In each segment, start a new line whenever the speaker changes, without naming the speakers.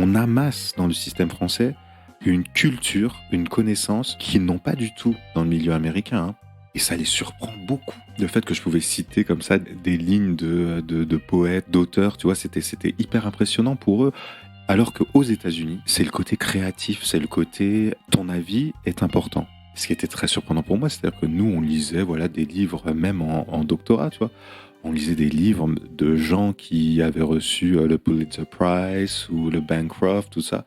on amasse dans le système français une culture, une connaissance qu'ils n'ont pas du tout dans le milieu américain. Hein. Et ça les surprend beaucoup. Le fait que je pouvais citer comme ça des lignes de poètes, d'auteurs, tu vois, c'était hyper impressionnant pour eux. Alors qu'aux États-Unis, c'est le côté créatif, c'est le côté ton avis est important. Ce qui était très surprenant pour moi, c'est-à-dire que nous, on lisait des livres, même en doctorat, tu vois. On lisait des livres de gens qui avaient reçu le Pulitzer Prize ou le Bancroft, tout ça.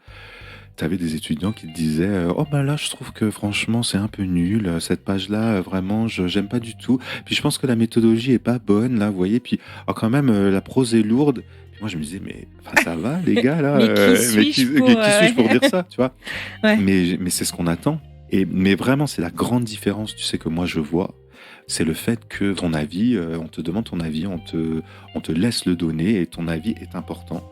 Tu avais des étudiants qui te disaient oh ben là je trouve que franchement c'est un peu nul, cette page-là vraiment j'aime pas du tout, puis je pense que la méthodologie est pas bonne là, vous voyez, puis quand même la prose est lourde. Puis moi je me disais mais ça va les gars là,
mais qui suis-je
pour dire ça, tu vois.
Ouais.
Mais c'est ce qu'on attend. Mais vraiment c'est la grande différence, tu sais, que moi je vois. C'est le fait que ton avis, on te demande ton avis, on te laisse le donner et ton avis est important.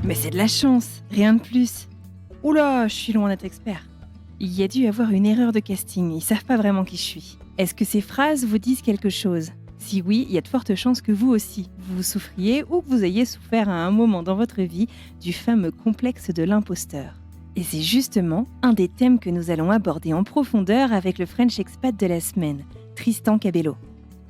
Mais c'est de la chance, rien de plus. Oula, je suis loin d'être expert. Il y a dû avoir une erreur de casting, ils savent pas vraiment qui je suis. Est-ce que ces phrases vous disent quelque chose ? Si oui, il y a de fortes chances que vous aussi, vous souffriez ou que vous ayez souffert à un moment dans votre vie du fameux complexe de l'imposteur. Et c'est justement un des thèmes que nous allons aborder en profondeur avec le French Expat de la semaine, Tristan Cabello.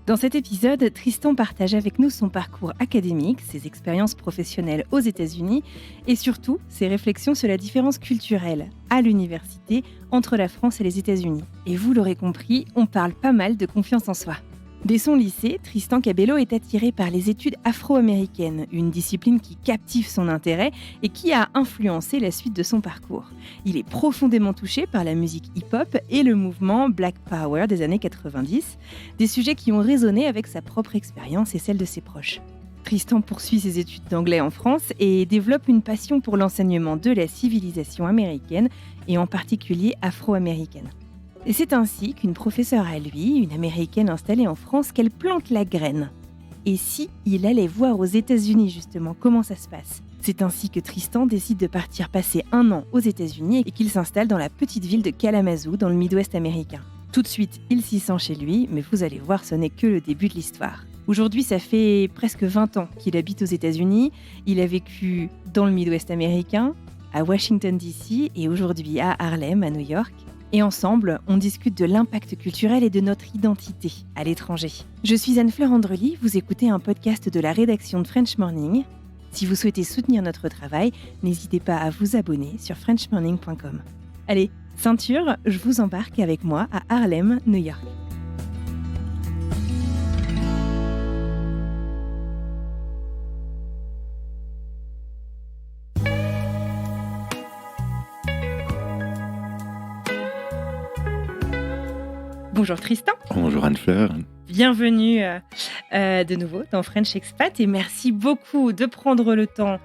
Dans cet épisode, Tristan partage avec nous son parcours académique, ses expériences professionnelles aux États-Unis et surtout ses réflexions sur la différence culturelle à l'université entre la France et les États-Unis. Et vous l'aurez compris, on parle pas mal de confiance en soi. Dès son lycée, Tristan Cabello est attiré par les études afro-américaines, une discipline qui captive son intérêt et qui a influencé la suite de son parcours. Il est profondément touché par la musique hip-hop et le mouvement Black Power des années 90, des sujets qui ont résonné avec sa propre expérience et celle de ses proches. Tristan poursuit ses études d'anglais en France et développe une passion pour l'enseignement de la civilisation américaine et en particulier afro-américaine. Et c'est ainsi qu'une professeure à lui, une américaine installée en France, qu'elle plante la graine. Et si il allait voir aux États-Unis justement comment ça se passe ? C'est ainsi que Tristan décide de partir passer 1 an aux États-Unis et qu'il s'installe dans la petite ville de Kalamazoo, dans le Midwest américain. Tout de suite, il s'y sent chez lui, mais vous allez voir, ce n'est que le début de l'histoire. Aujourd'hui, ça fait presque 20 ans qu'il habite aux États-Unis. Il a vécu dans le Midwest américain, à Washington DC et aujourd'hui à Harlem, à New York. Et ensemble, on discute de l'impact culturel et de notre identité à l'étranger. Je suis Anne-Fleur Andrely, vous écoutez un podcast de la rédaction de French Morning. Si vous souhaitez soutenir notre travail, n'hésitez pas à vous abonner sur frenchmorning.com. Allez, ceinture, je vous embarque avec moi à Harlem, New York. Bonjour Tristan.
Bonjour Anne-Fleur.
Bienvenue de nouveau dans French Expat et merci beaucoup de prendre le temps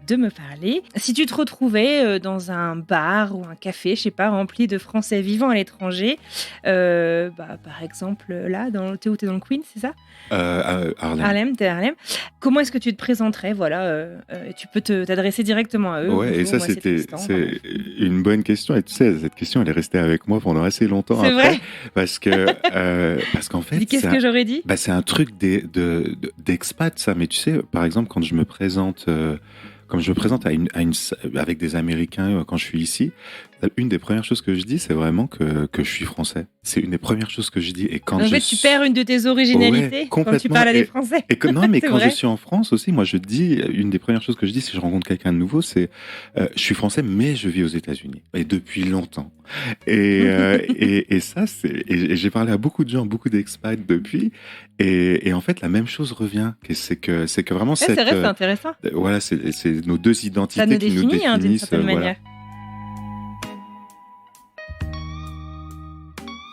de me parler. Si tu te retrouvais dans un bar ou un café, je sais pas, rempli de Français vivant à l'étranger, par exemple là, t'es où, t'es dans le Queens, c'est ça ?
Harlem.
T'es à Harlem. Comment est-ce que tu te présenterais ? Voilà, tu peux t'adresser directement à eux.
Ouais, et ça
moi,
c'est une bonne question. Et tu sais, cette question, elle est restée avec moi pendant assez longtemps.
C'est
après,
vrai ?
parce qu'en fait,
Qu'est-ce que j'aurais dit ?
C'est un truc d'expat, ça. Mais tu sais, par exemple, quand je me présente avec des Américains quand je suis ici, une des premières choses que je dis, c'est vraiment que je suis français. C'est une des premières choses que je dis. Et quand
tu perds une de tes originalités quand tu parles à des Français.
Non, mais quand je suis en France aussi, moi je dis, une des premières choses que je dis si je rencontre quelqu'un de nouveau, c'est je suis français, mais je vis aux États-Unis. Et depuis longtemps. Et ça, et j'ai parlé à beaucoup de gens, beaucoup d'expats depuis. Et en fait, la même chose revient. C'est que vraiment,
c'est vrai, c'est intéressant.
Voilà, c'est nos deux identités
ça nous
qui nous définissent.
D'une certaine manière.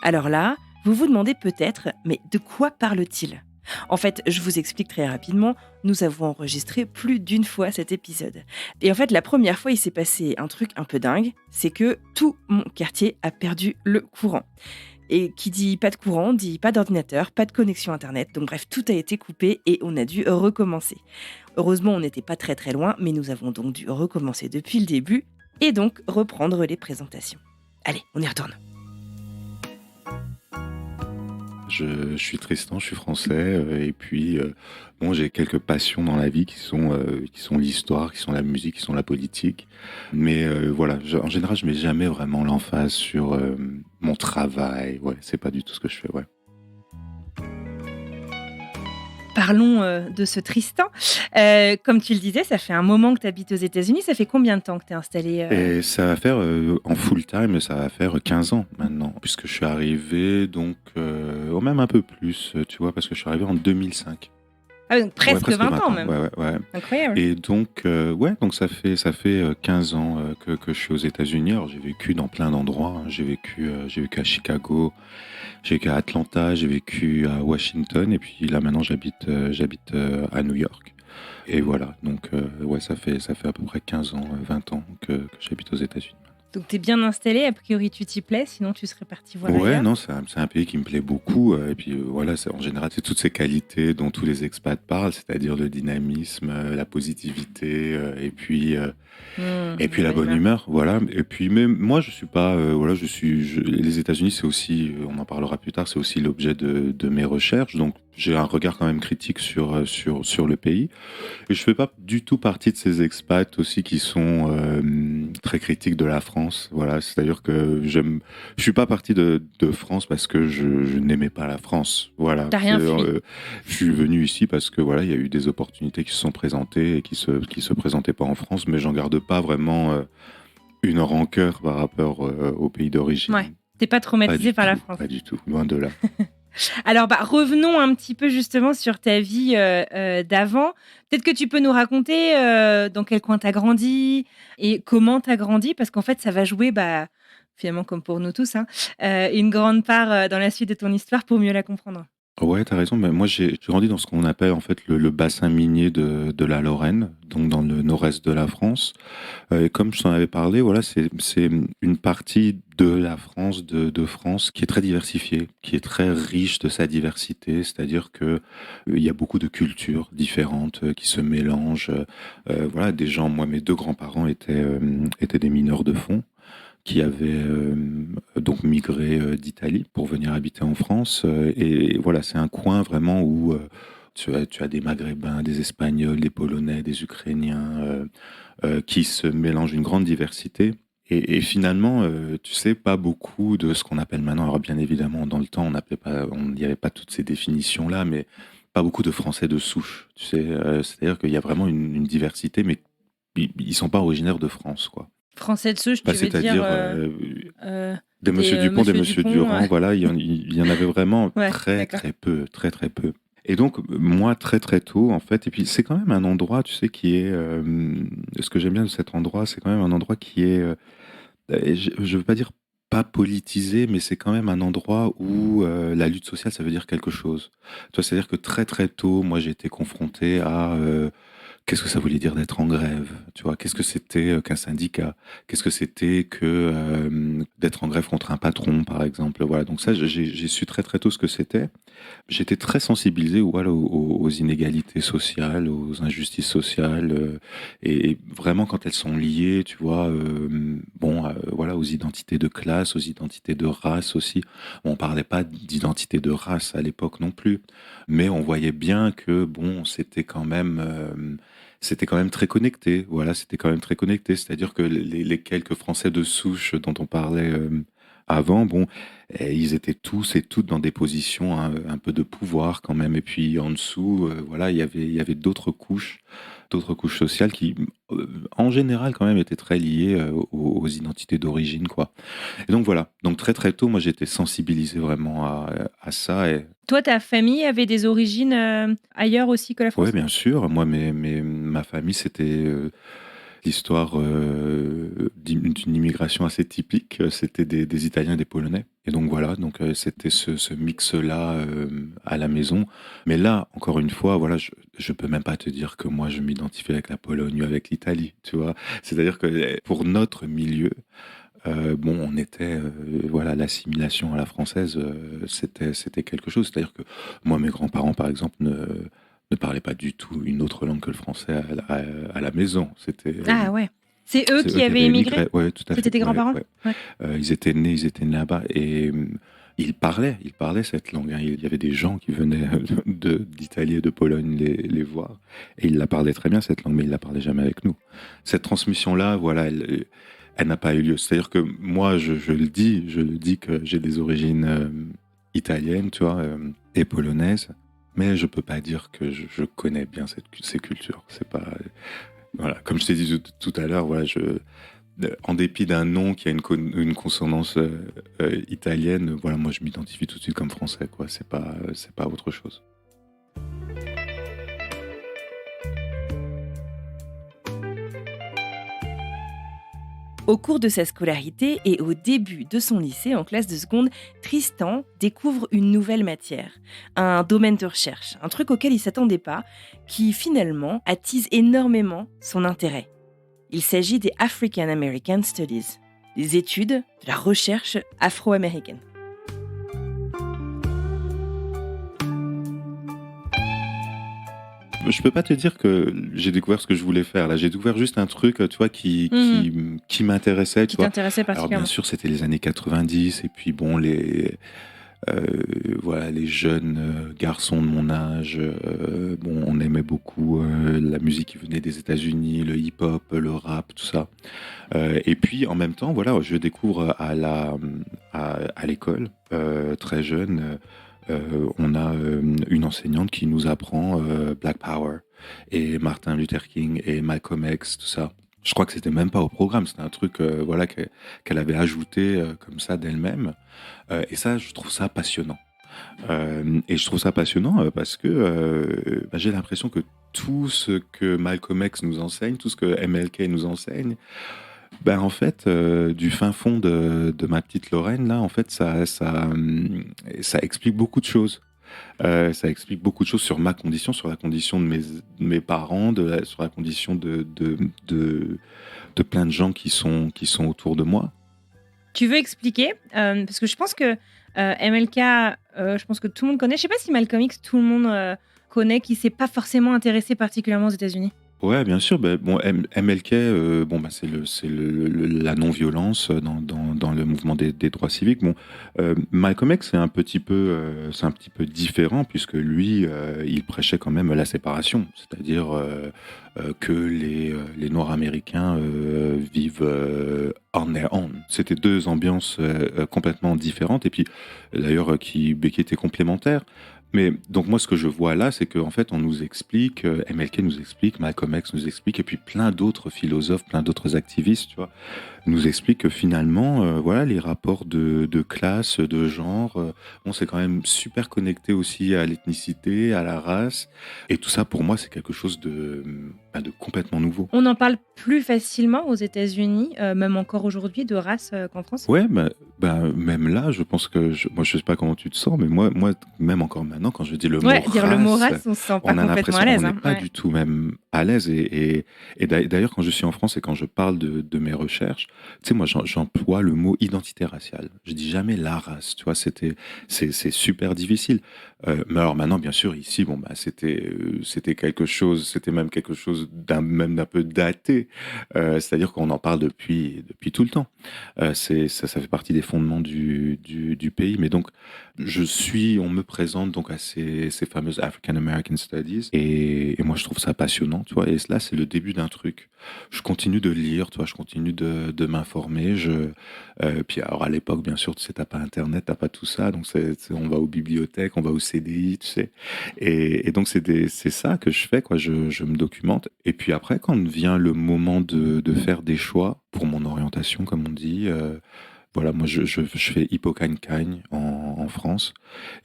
Alors là, vous vous demandez peut-être, mais de quoi parle-t-il ? En fait, je vous explique très rapidement, nous avons enregistré plus d'une fois cet épisode. Et en fait, la première fois, il s'est passé un truc un peu dingue, c'est que tout mon quartier a perdu le courant. Et qui dit pas de courant, dit pas d'ordinateur, pas de connexion internet. Donc bref, tout a été coupé et on a dû recommencer. Heureusement, on n'était pas très très loin, mais nous avons donc dû recommencer depuis le début. et donc reprendre les présentations. Allez, on y retourne.
Je suis Tristan, je suis français, et puis bon, j'ai quelques passions dans la vie qui sont l'histoire, qui sont la musique, qui sont la politique. Mais voilà, en général, je mets jamais vraiment l'emphase sur mon travail. Ouais, c'est pas du tout ce que je fais. Ouais.
Parlons de ce Tristan. Comme tu le disais, ça fait un moment que tu habites aux États-Unis. Ça fait combien de temps que tu es installé
Et ça va faire, en full time, ça va faire 15 ans maintenant, puisque je suis arrivé, donc, même un peu plus, tu vois, parce que je suis arrivé en 2005.
Ah oui, donc
Ouais,
presque 20 ans même.
Ouais, ouais, ouais.
Incroyable.
Et donc, ouais, donc ça fait 15 ans que je suis aux États-Unis. Alors, j'ai vécu dans plein d'endroits, hein. J'ai vécu à Chicago, j'ai vécu à Atlanta, j'ai vécu à Washington, et puis là maintenant j'habite à New York. Et voilà, donc ouais, ça fait à peu près 15 ans, 20 ans que j'habite aux États-Unis.
Donc tu es bien installé, a priori tu t'y plais, sinon tu serais parti voir
Ouais,
ailleurs.
non, c'est un pays qui me plaît beaucoup. Et puis voilà, en général, c'est toutes ces qualités dont tous les expats parlent, c'est-à-dire le dynamisme, la positivité, et puis la bonne humeur, voilà. Et puis même moi, je suis pas, voilà, les États-Unis, c'est aussi, on en parlera plus tard, c'est aussi l'objet de mes recherches. Donc j'ai un regard quand même critique sur le pays. Et je fais pas du tout partie de ces expats aussi qui sont très critiques de la France. Voilà, c'est-à-dire que je suis pas parti de France parce que je n'aimais pas la France. Voilà.
T'as rien fui.
Je suis venu ici parce que voilà, il y a eu des opportunités qui se sont présentées et qui se présentaient pas en France, mais j'en garde pas vraiment une rancœur par rapport au pays d'origine.
Ouais. T'es pas traumatisé par la France.
Pas du tout, loin de là.
Alors, revenons un petit peu justement sur ta vie d'avant. Peut-être que tu peux nous raconter dans quel coin tu as grandi et comment tu as grandi, parce qu'en fait, ça va jouer, finalement, comme pour nous tous, hein, une grande part dans la suite de ton histoire pour mieux la comprendre.
Ouais, t'as raison. Mais moi, j'ai grandi dans ce qu'on appelle en fait le bassin minier de la Lorraine, donc dans le nord-est de la France. Et comme je t'en avais parlé, voilà, c'est une partie de la France, de France, qui est très diversifiée, qui est très riche de sa diversité. C'est-à-dire que il y a beaucoup de cultures différentes qui se mélangent. Voilà, des gens. Moi, mes deux grands-parents étaient des mineurs de fond qui avaient donc migré d'Italie pour venir habiter en France. Et voilà, c'est un coin vraiment où tu as des Maghrébins, des Espagnols, des Polonais, des Ukrainiens qui se mélangent une grande diversité. Et finalement, tu sais, pas beaucoup de ce qu'on appelle maintenant. Alors bien évidemment, dans le temps, il n'y avait pas toutes ces définitions-là, mais pas beaucoup de Français de souche. Tu sais, c'est-à-dire qu'il y a vraiment une diversité, mais ils sont pas originaires de France, quoi.
Français de souche, tu veux
C'est-à-dire des Monsieur
des,
Dupont, des
Monsieur
Monsieur Durand,
ouais.
voilà, il y en avait vraiment
Ouais,
très
d'accord.
très peu, très très peu. Et donc moi très très tôt en fait, et puis c'est quand même un endroit, tu sais, qui est, ce que j'aime bien de cet endroit, c'est quand même un endroit qui est, je veux pas dire pas politisé, mais c'est quand même un endroit où la lutte sociale, ça veut dire quelque chose. Tu vois, c'est-à-dire que très très tôt, moi j'ai été confronté à qu'est-ce que ça voulait dire d'être en grève? Tu vois, qu'est-ce que c'était qu'un syndicat? Qu'est-ce que c'était que d'être en grève contre un patron, par exemple? Voilà, donc ça, j'ai su très très tôt ce que c'était. J'étais très sensibilisé, voilà, aux inégalités sociales, aux injustices sociales, et vraiment quand elles sont liées, tu vois, bon, voilà, aux identités de classe, aux identités de race aussi. On parlait pas d'identité de race à l'époque non plus, mais on voyait bien que bon, c'était quand même très connecté. Voilà, c'était quand même très connecté. C'est-à-dire que les quelques Français de souche dont on parlait avant, bon, ils étaient tous et toutes dans des positions un peu de pouvoir quand même. Et puis en dessous, voilà, il y avait d'autres couches sociales qui, en général, quand même, étaient très liées aux identités d'origine, quoi. Et donc voilà. Donc très très tôt, moi, j'étais sensibilisé vraiment à ça. Et
Toi, ta famille avait des origines ailleurs aussi que la
ouais,
France?
bien sûr. Moi, ma famille, c'était l'histoire d'une immigration assez typique. C'était des Italiens et des Polonais. Et donc voilà, donc c'était ce mix-là à la maison. Mais là, encore une fois, voilà, je peux même pas te dire que moi, je m'identifie avec la Pologne ou avec l'Italie, tu vois. C'est-à-dire que pour notre milieu, bon, on était, voilà, l'assimilation à la française, c'était quelque chose. C'est-à-dire que moi, mes grands-parents, par exemple, ne parlaient pas du tout une autre langue que le français à la maison. C'était,
Ah ouais. C'est eux
C'est eux
qui
qui
avaient
avaient
émigré?
émigré. Ouais, tout à
C'était
fait.
tes
Ouais,
grands-parents?
ouais.
Ouais.
Ils étaient nés là-bas et ils parlaient cette langue, hein. Il y avait des gens qui venaient d'Italie et de Pologne les voir et ils la parlaient très bien cette langue, mais ils la parlaient jamais avec nous. Cette transmission-là, voilà, elle n'a pas eu lieu. C'est-à-dire que moi, je le dis que j'ai des origines italiennes, tu vois, et polonaises, mais je peux pas dire que je connais bien ces cultures. C'est pas, voilà, comme je t'ai dit tout à l'heure, voilà, en dépit d'un nom qui a une consonance italienne, voilà, moi je m'identifie tout de suite comme français, quoi. C'est pas autre chose.
Au cours de sa scolarité et au début de son lycée, en classe de seconde, Tristan découvre une nouvelle matière, un domaine de recherche, un truc auquel il s'attendait pas, qui finalement attise énormément son intérêt. Il s'agit des African American Studies, des études de la recherche afro-américaine.
Je peux pas te dire que j'ai découvert ce que je voulais faire. Là, j'ai découvert juste un truc, tu vois, qui m'intéressait, tu
Qui
vois.
t'intéressait
Alors bien
particulièrement?
sûr, c'était les années 90 et puis bon, euh, voilà, les jeunes garçons de mon âge, bon, on aimait beaucoup la musique qui venait des États-Unis, le hip-hop, le rap, tout ça. Et puis en même temps, voilà, je découvre à l'école, très jeune, on a une enseignante qui nous apprend Black Power et Martin Luther King et Malcolm X, tout ça. Je crois que c'était même pas au programme, c'était un truc voilà qu'elle avait ajouté comme ça d'elle-même. Et ça, je trouve ça passionnant. Et je trouve ça passionnant parce que j'ai l'impression que tout ce que Malcolm X nous enseigne, tout ce que MLK nous enseigne, ben en fait, du fin fond de ma petite Lorraine, là, en fait, ça explique beaucoup de choses. Ça explique beaucoup de choses sur ma condition, sur la condition de mes parents, sur la condition de plein de gens qui sont autour de moi.
Tu veux expliquer parce que je pense que MLK, je pense que tout le monde connaît. Je sais pas si Malcolm X, tout le monde connaît, qui s'est pas forcément intéressé particulièrement aux États-Unis.
Ouais, bien sûr. Bon, MLK, bon, la non-violence dans le mouvement des droits civiques. Bon, Malcolm X, c'est un petit peu différent puisque lui, il prêchait quand même la séparation, c'est-à-dire que les Noirs américains vivent on their own. C'était deux ambiances complètement différentes et puis d'ailleurs qui étaient complémentaires. Mais donc moi ce que je vois là, c'est qu'en fait on nous explique, MLK nous explique, Malcolm X nous explique, et puis plein d'autres philosophes, plein d'autres activistes, tu vois, nous expliquent que finalement, voilà, les rapports de classe, de genre, bon, c'est quand même super connecté aussi à l'ethnicité, à la race, et tout ça pour moi c'est quelque chose de complètement nouveau.
On en parle plus facilement aux États-Unis, même encore aujourd'hui, de race qu'en France.
Ouais, même là, je pense que moi je sais pas comment tu te sens, mais moi même encore maintenant quand je dis le mot
Ouais, dire le mot
race,
race, on se sent pas
on a
complètement
l'impression
à l'aise.
on n'est
Hein.
pas
Ouais.
du tout même à l'aise. Et d'ailleurs, quand je suis en France et quand je parle de mes recherches, tu sais, moi, j'emploie le mot identité raciale. Je dis jamais la race, tu vois, c'est super difficile. Mais alors maintenant, bien sûr, ici, bon, bah, c'était quelque chose, c'était même quelque chose même d'un peu daté. C'est-à-dire qu'on en parle depuis tout le temps. Ça fait partie des fondements du pays. Mais donc, on me présente donc à ces fameuses African American Studies et moi je trouve ça passionnant, tu vois. Et là c'est le début d'un truc. Je continue de lire, tu vois, je continue de m'informer. Puis alors à l'époque bien sûr, tu sais, t'as pas internet, t'as pas tout ça, donc on va aux bibliothèques, on va au CDI, tu sais. Et donc c'est ça que je fais, quoi. Je me documente. Et puis après quand vient le moment de faire des choix pour mon orientation, comme on dit. Voilà, moi je fais Hippocagne-Cagne en France.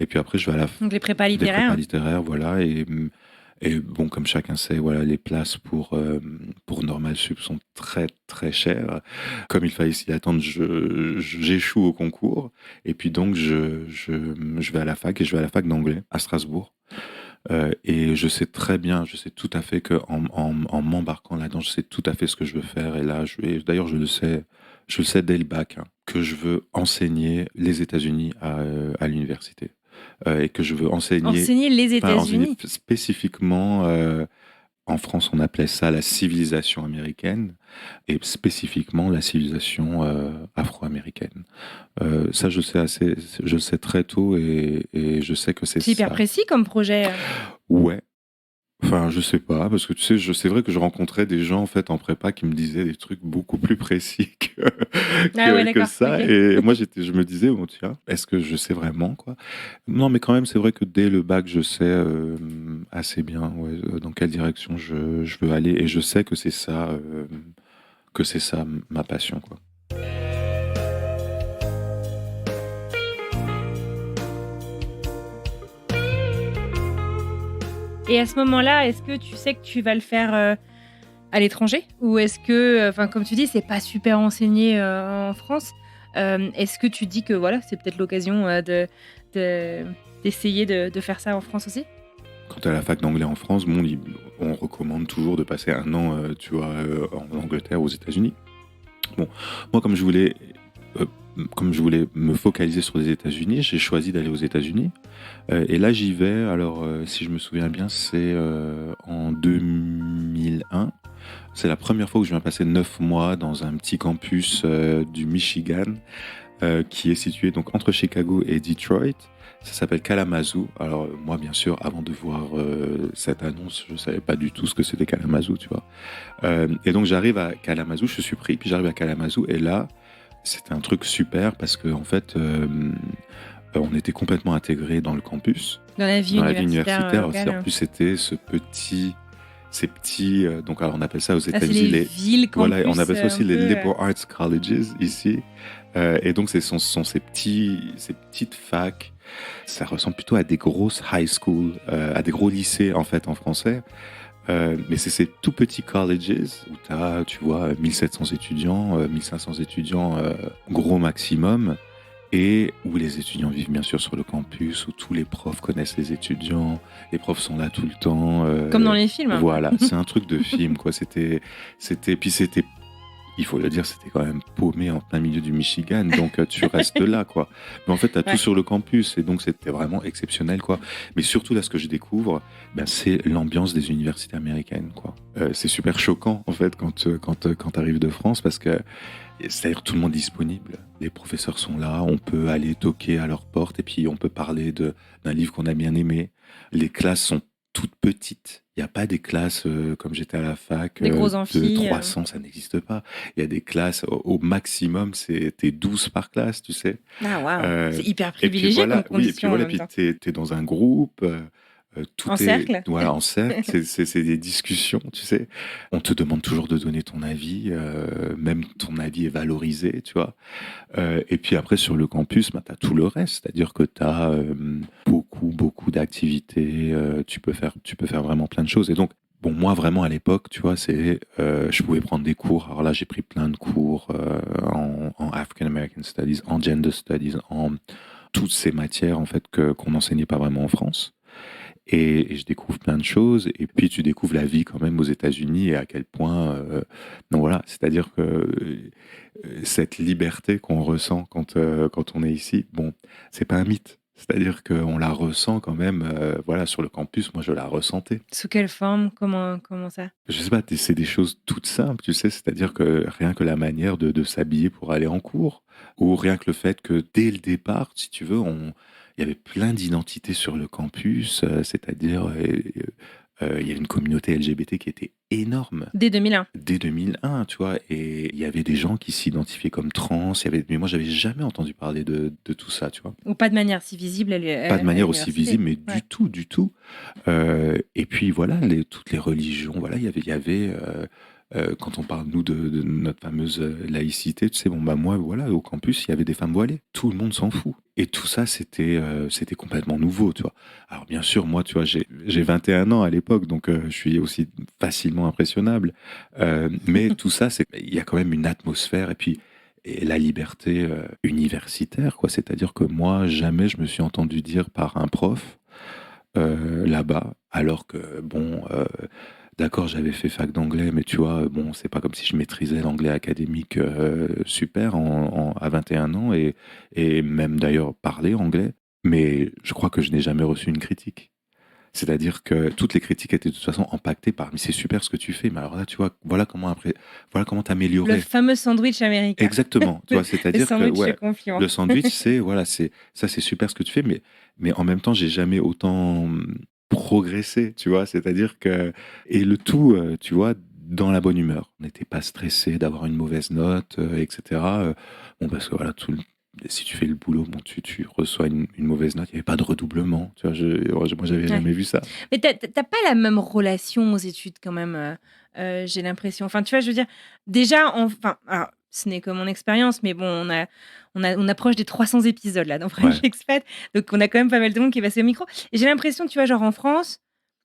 Et puis après, je vais à
Donc les prépas
des prépas
littéraires.
littéraires, voilà. Et bon, comme chacun sait, voilà, les places pour Normal Sup sont très très chères. Comme il fallait s'y attendre, j'échoue au concours. Et puis donc, je vais à la fac et je vais à la fac d'anglais à Strasbourg. Et je sais très bien, je sais tout à fait que en m'embarquant là-dedans, je sais tout à fait ce que je veux faire. Et là, d'ailleurs, je le sais dès le bac, hein, que je veux enseigner les États-Unis à l'université. Et que je veux enseigner,
Enseigner les
enfin, enseigner
États-Unis.
spécifiquement En France, on appelait ça la civilisation américaine et spécifiquement la civilisation afro-américaine. Ça, je le sais très tôt et je sais que c'est
C'est hyper
ça.
précis comme projet.
Ouais. Enfin, je sais pas, parce que tu sais, c'est vrai que je rencontrais des gens en fait en prépa qui me disaient des trucs beaucoup plus précis
Ah ouais,
que
d'accord.
ça.
Ok.
Et moi, je me disais, bon, tiens, est-ce que je sais vraiment quoi? Non, mais quand même, c'est vrai que dès le bac, je sais assez bien ouais, dans quelle direction je veux aller, et je sais que c'est ça ma passion, quoi.
Et à ce moment-là, est-ce que tu sais que tu vas le faire à l'étranger? Ou est-ce que, enfin, comme tu dis, c'est pas super enseigné en France. Est-ce que tu dis que voilà, c'est peut-être l'occasion de- d'essayer de faire ça en France aussi?
Quand à la fac d'anglais en France, bon, on recommande toujours de passer un an, tu vois, en Angleterre, aux États-Unis. Bon, moi, euh, comme je voulais me focaliser sur les États-Unis, j'ai choisi d'aller aux États-Unis. Et là, j'y vais. Alors, si je me souviens bien, c'est en 2001. C'est la première fois que je viens passer 9 mois dans un petit campus du Michigan, qui est situé donc entre Chicago et Detroit. Ça s'appelle Kalamazoo. Alors, moi, bien sûr, avant de voir cette annonce, je savais pas du tout ce que c'était Kalamazoo, tu vois. Et donc, j'arrive à Kalamazoo, je suis pris, puis j'arrive à Kalamazoo, et là, c'était un truc super parce que en fait, on était complètement intégrés dans le campus,
Dans la vie
dans la vie
universitaire
universitaire. En
locale.
plus, c'était ces petits, donc alors on appelle ça aux
Ah, c'est
États-Unis
les villes
voilà, on
campus
appelle ça
un
aussi les
peu.
liberal arts colleges ici. Et donc, sont ces petites facs. Ça ressemble plutôt à des grosses high school, à des gros lycées en fait en français. Mais c'est ces tout petits colleges où tu as, tu vois, 1700 étudiants, 1500 étudiants, gros maximum, et où les étudiants vivent bien sûr sur le campus, où tous les profs connaissent les étudiants, les profs sont là tout le temps.
Comme dans les films un peu.
Voilà, c'est un truc de film, quoi. Puis c'était, il faut le dire, c'était quand même paumé en plein milieu du Michigan, donc tu restes là, quoi. Mais en fait, tu as tout
Ouais.
sur le campus, et donc c'était vraiment exceptionnel, quoi. Mais surtout, là, ce que je découvre, ben, c'est l'ambiance des universités américaines, quoi. C'est super choquant, en fait, quand tu arrives de France, parce que c'est-à-dire tout le monde est disponible. Les professeurs sont là, on peut aller toquer à leur porte, et puis on peut parler d'un livre qu'on a bien aimé. Les classes sont toutes petites. Il n'y a pas des classes comme j'étais à la fac
Des gros
de
amphis.
300, ça n'existe pas. Il y a des classes au maximum, t'es 12 par classe, tu sais.
Ah waouh,
Euh,
c'est hyper
et puis
privilégié comme
voilà, oui, et puis
condition en
voilà,
même
puis
temps.
t'es dans un groupe,
En
tout est
cercle?
voilà, en cercle, c'est des discussions, tu sais. On te demande toujours de donner ton avis, même ton avis est valorisé, tu vois. Et puis après, sur le campus, bah, tu as tout le reste, c'est-à-dire que tu as beaucoup d'activités, tu peux faire vraiment plein de choses. Et donc, bon, moi, vraiment, à l'époque, tu vois, je pouvais prendre des cours. Alors là, j'ai pris plein de cours en African American Studies, en Gender Studies, en toutes ces matières, en fait, qu'on n'enseignait pas vraiment en France. Et je découvre plein de choses. Et puis, tu découvres la vie quand même aux États-Unis et à quel point. Donc voilà, c'est-à-dire que cette liberté qu'on ressent quand on est ici, bon, c'est pas un mythe. C'est-à-dire qu'on la ressent quand même, voilà, sur le campus, moi je la ressentais.
Sous quelle forme? Comment ça?
Je sais pas, c'est des choses toutes simples, tu sais, c'est-à-dire que rien que la manière de s'habiller pour aller en cours, ou rien que le fait que dès le départ, si tu veux, il y avait plein d'identités sur le campus, c'est-à-dire il y avait une communauté LGBT qui était énorme.
Dès 2001.
Dès 2001, tu vois, et il y avait des gens qui s'identifiaient comme trans, mais moi j'avais jamais entendu parler de tout ça, tu vois.
Ou pas de manière si visible
Pas de
à
manière aussi
l'université.
visible, mais
Ouais.
du tout. Et puis voilà, toutes les religions, voilà, il y avait quand on parle nous de notre fameuse laïcité, tu sais, bon bah moi voilà, au campus il y avait des femmes voilées, tout le monde s'en fout. Et tout ça c'était complètement nouveau, tu vois. Alors bien sûr, moi tu vois, j'ai 21 ans à l'époque, donc je suis aussi facilement impressionnable. Mais tout ça, il y a quand même une atmosphère, et la liberté universitaire, quoi. C'est-à-dire que moi, jamais je me suis entendu dire par un prof là-bas, alors que, bon, d'accord, j'avais fait fac d'anglais, mais tu vois, bon, c'est pas comme si je maîtrisais l'anglais académique super à 21 ans, et même d'ailleurs parler anglais, mais je crois que je n'ai jamais reçu une critique. C'est-à-dire que toutes les critiques étaient de toute façon impactées par mais c'est super ce que tu fais, mais alors là, tu vois, voilà comment
Le
t'améliorer.
fameux sandwich américain.
Exactement, tu vois,
Le
c'est-à-dire que
sandwich de
ouais,
confiance.
le sandwich, c'est super ce que tu fais, mais en même temps, j'ai jamais autant progressé, tu vois, c'est-à-dire que, et le tout, tu vois, dans la bonne humeur. On n'était pas stressé d'avoir une mauvaise note, etc. Bon, parce que voilà, si tu fais le boulot, bon, tu reçois une mauvaise note, il n'y avait pas de redoublement, tu vois, moi, j'avais
Ouais.
jamais vu ça.
Mais t'as pas la même relation aux études quand même, j'ai l'impression. Enfin, tu vois, je veux dire, déjà, enfin, alors, ce n'est que mon expérience, mais bon, on approche des 300 épisodes là dans French
Ouais,
Expat, donc on a quand même pas mal de monde qui est passé au micro. Et j'ai l'impression, tu vois, genre en France,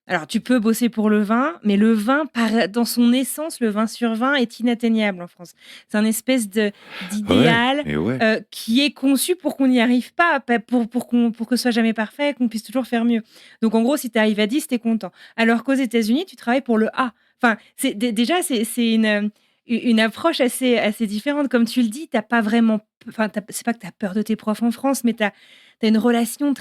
alors tu peux bosser pour le vin, mais le vin, dans son essence, le vin sur vin est inatteignable en France. C'est un espèce
ouais,
d'idéal
mais ouais.
qui est conçu pour qu'on n'y arrive pas, pour que ce soit jamais parfait, qu'on puisse toujours faire mieux. Donc en gros, si tu arrives à 10, tu es content. Alors qu'aux États-Unis, tu travailles pour le A. Enfin, déjà, c'est une approche assez différente. Comme tu le dis, t'as pas vraiment. Enfin, c'est pas que tu as peur de tes profs en France, mais tu as une relation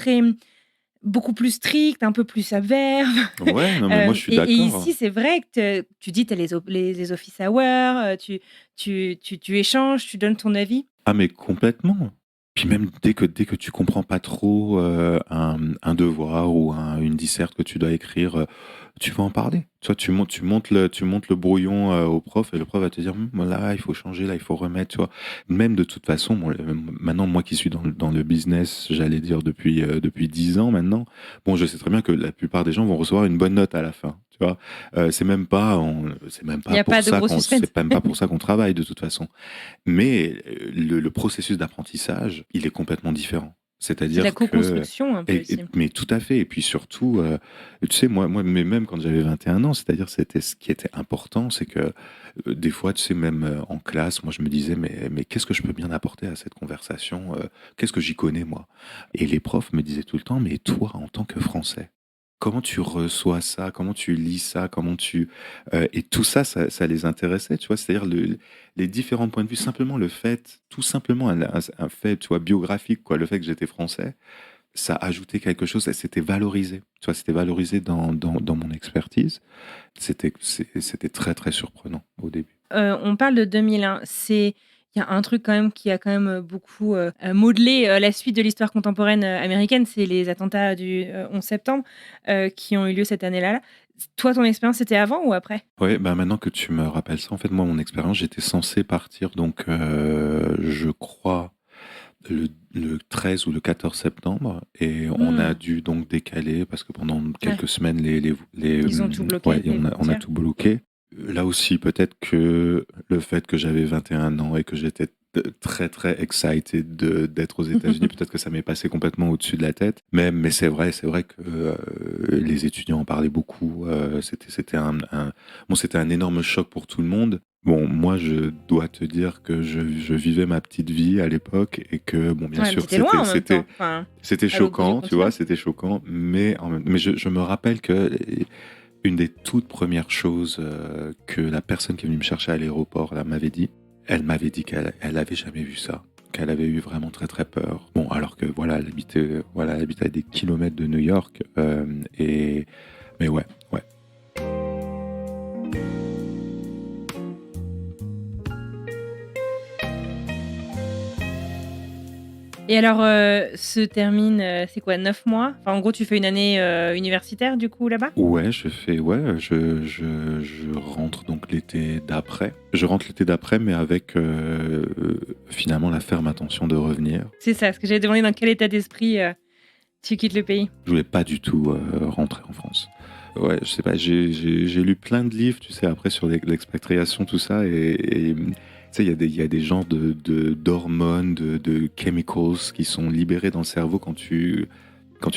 beaucoup plus stricte, un peu plus sévère.
Ouais, non, mais moi, je suis
Et
d'accord.
ici, c'est vrai que tu dis, tu as les office hours, tu échanges, tu donnes ton avis.
Ah mais complètement. Puis même dès que tu comprends pas trop un devoir ou une disserte que tu dois écrire, tu vas en parler. Tu vois, tu montes le brouillon au prof et le prof va te dire là il faut changer, là il faut remettre. Tu vois. Même de toute façon, maintenant moi qui suis dans le business, j'allais dire depuis 10 ans maintenant. Bon, je sais très bien que la plupart des gens vont recevoir une bonne note à la fin. Tu vois, c'est même
Il n'y
pas
a pas
pour
de
ça
gros
qu'on
suspense.
c'est même pas pour ça qu'on travaille de toute façon. Mais le processus d'apprentissage, il est complètement différent.
C'est de la
C'est-à-dire que,
co-construction un peu aussi.
mais tout à fait. Et puis surtout, tu sais, moi, mais même quand j'avais 21 ans, c'est-à-dire c'était ce qui était important, c'est que des fois, tu sais, même en classe, moi je me disais, mais qu'est-ce que je peux bien apporter à cette conversation Qu'est-ce que j'y connais moi? Et les profs me disaient tout le temps, mais toi, en tant que Français, comment tu reçois ça? Comment tu lis ça? Et tout ça, ça les intéressait, tu vois. C'est-à-dire les différents points de vue, simplement le fait, tout simplement un fait, tu vois, biographique, quoi, le fait que j'étais français, ça ajoutait quelque chose, et c'était valorisé, tu vois, c'était valorisé dans mon expertise. C'était très, très surprenant au début.
On parle de 2001. Il y a un truc quand même qui a quand même beaucoup modelé la suite de l'histoire contemporaine américaine, c'est les attentats du 11 septembre qui ont eu lieu cette année-là. Toi, ton expérience, c'était avant ou après?
Ouais, bah maintenant que tu me rappelles ça, en fait, moi, mon expérience, j'étais censé partir, donc, je crois, le 13 ou le 14 septembre, et on a
Hmm.
dû donc décaler parce que pendant
Ouais.
quelques semaines,
Ils ont tout bloqué,
ouais,
les
on a
frontières.
tout bloqué. Là aussi, peut-être que le fait que j'avais 21 ans et que j'étais très très excited d'être aux États-Unis, peut-être que ça m'est passé complètement au-dessus de la tête. Mais c'est vrai que les étudiants en parlaient beaucoup. C'était un énorme choc pour tout le monde. Bon, moi, je dois te dire que je vivais ma petite vie à l'époque et que, bon, bien
Ouais, mais
sûr,
t'étais loin en même temps. Enfin,
c'était
à l'autre bout du
choquant, tu vois,
continent.
c'était choquant, mais je me rappelle que une des toutes premières choses que la personne qui est venue me chercher à l'aéroport là, elle m'avait dit qu'elle avait jamais vu ça, qu'elle avait eu vraiment très très peur. Bon, alors que voilà, elle habitait à des kilomètres de New York, mais ouais, ouais.
Et alors, se termine, c'est quoi, 9 mois? Enfin, en gros, tu fais une année universitaire du coup là-bas?
Ouais, je rentre donc l'été d'après. Je rentre l'été d'après, mais avec finalement la ferme intention de revenir.
C'est ça, ce que j'avais demandé dans quel état d'esprit tu quittes le pays.
Je voulais pas du tout rentrer en France. Ouais, je sais pas, j'ai lu plein de livres, tu sais, après sur l'expatriation, tout ça, et tu sais, il y a des genres d'hormones, de chemicals qui sont libérés dans le cerveau quand tu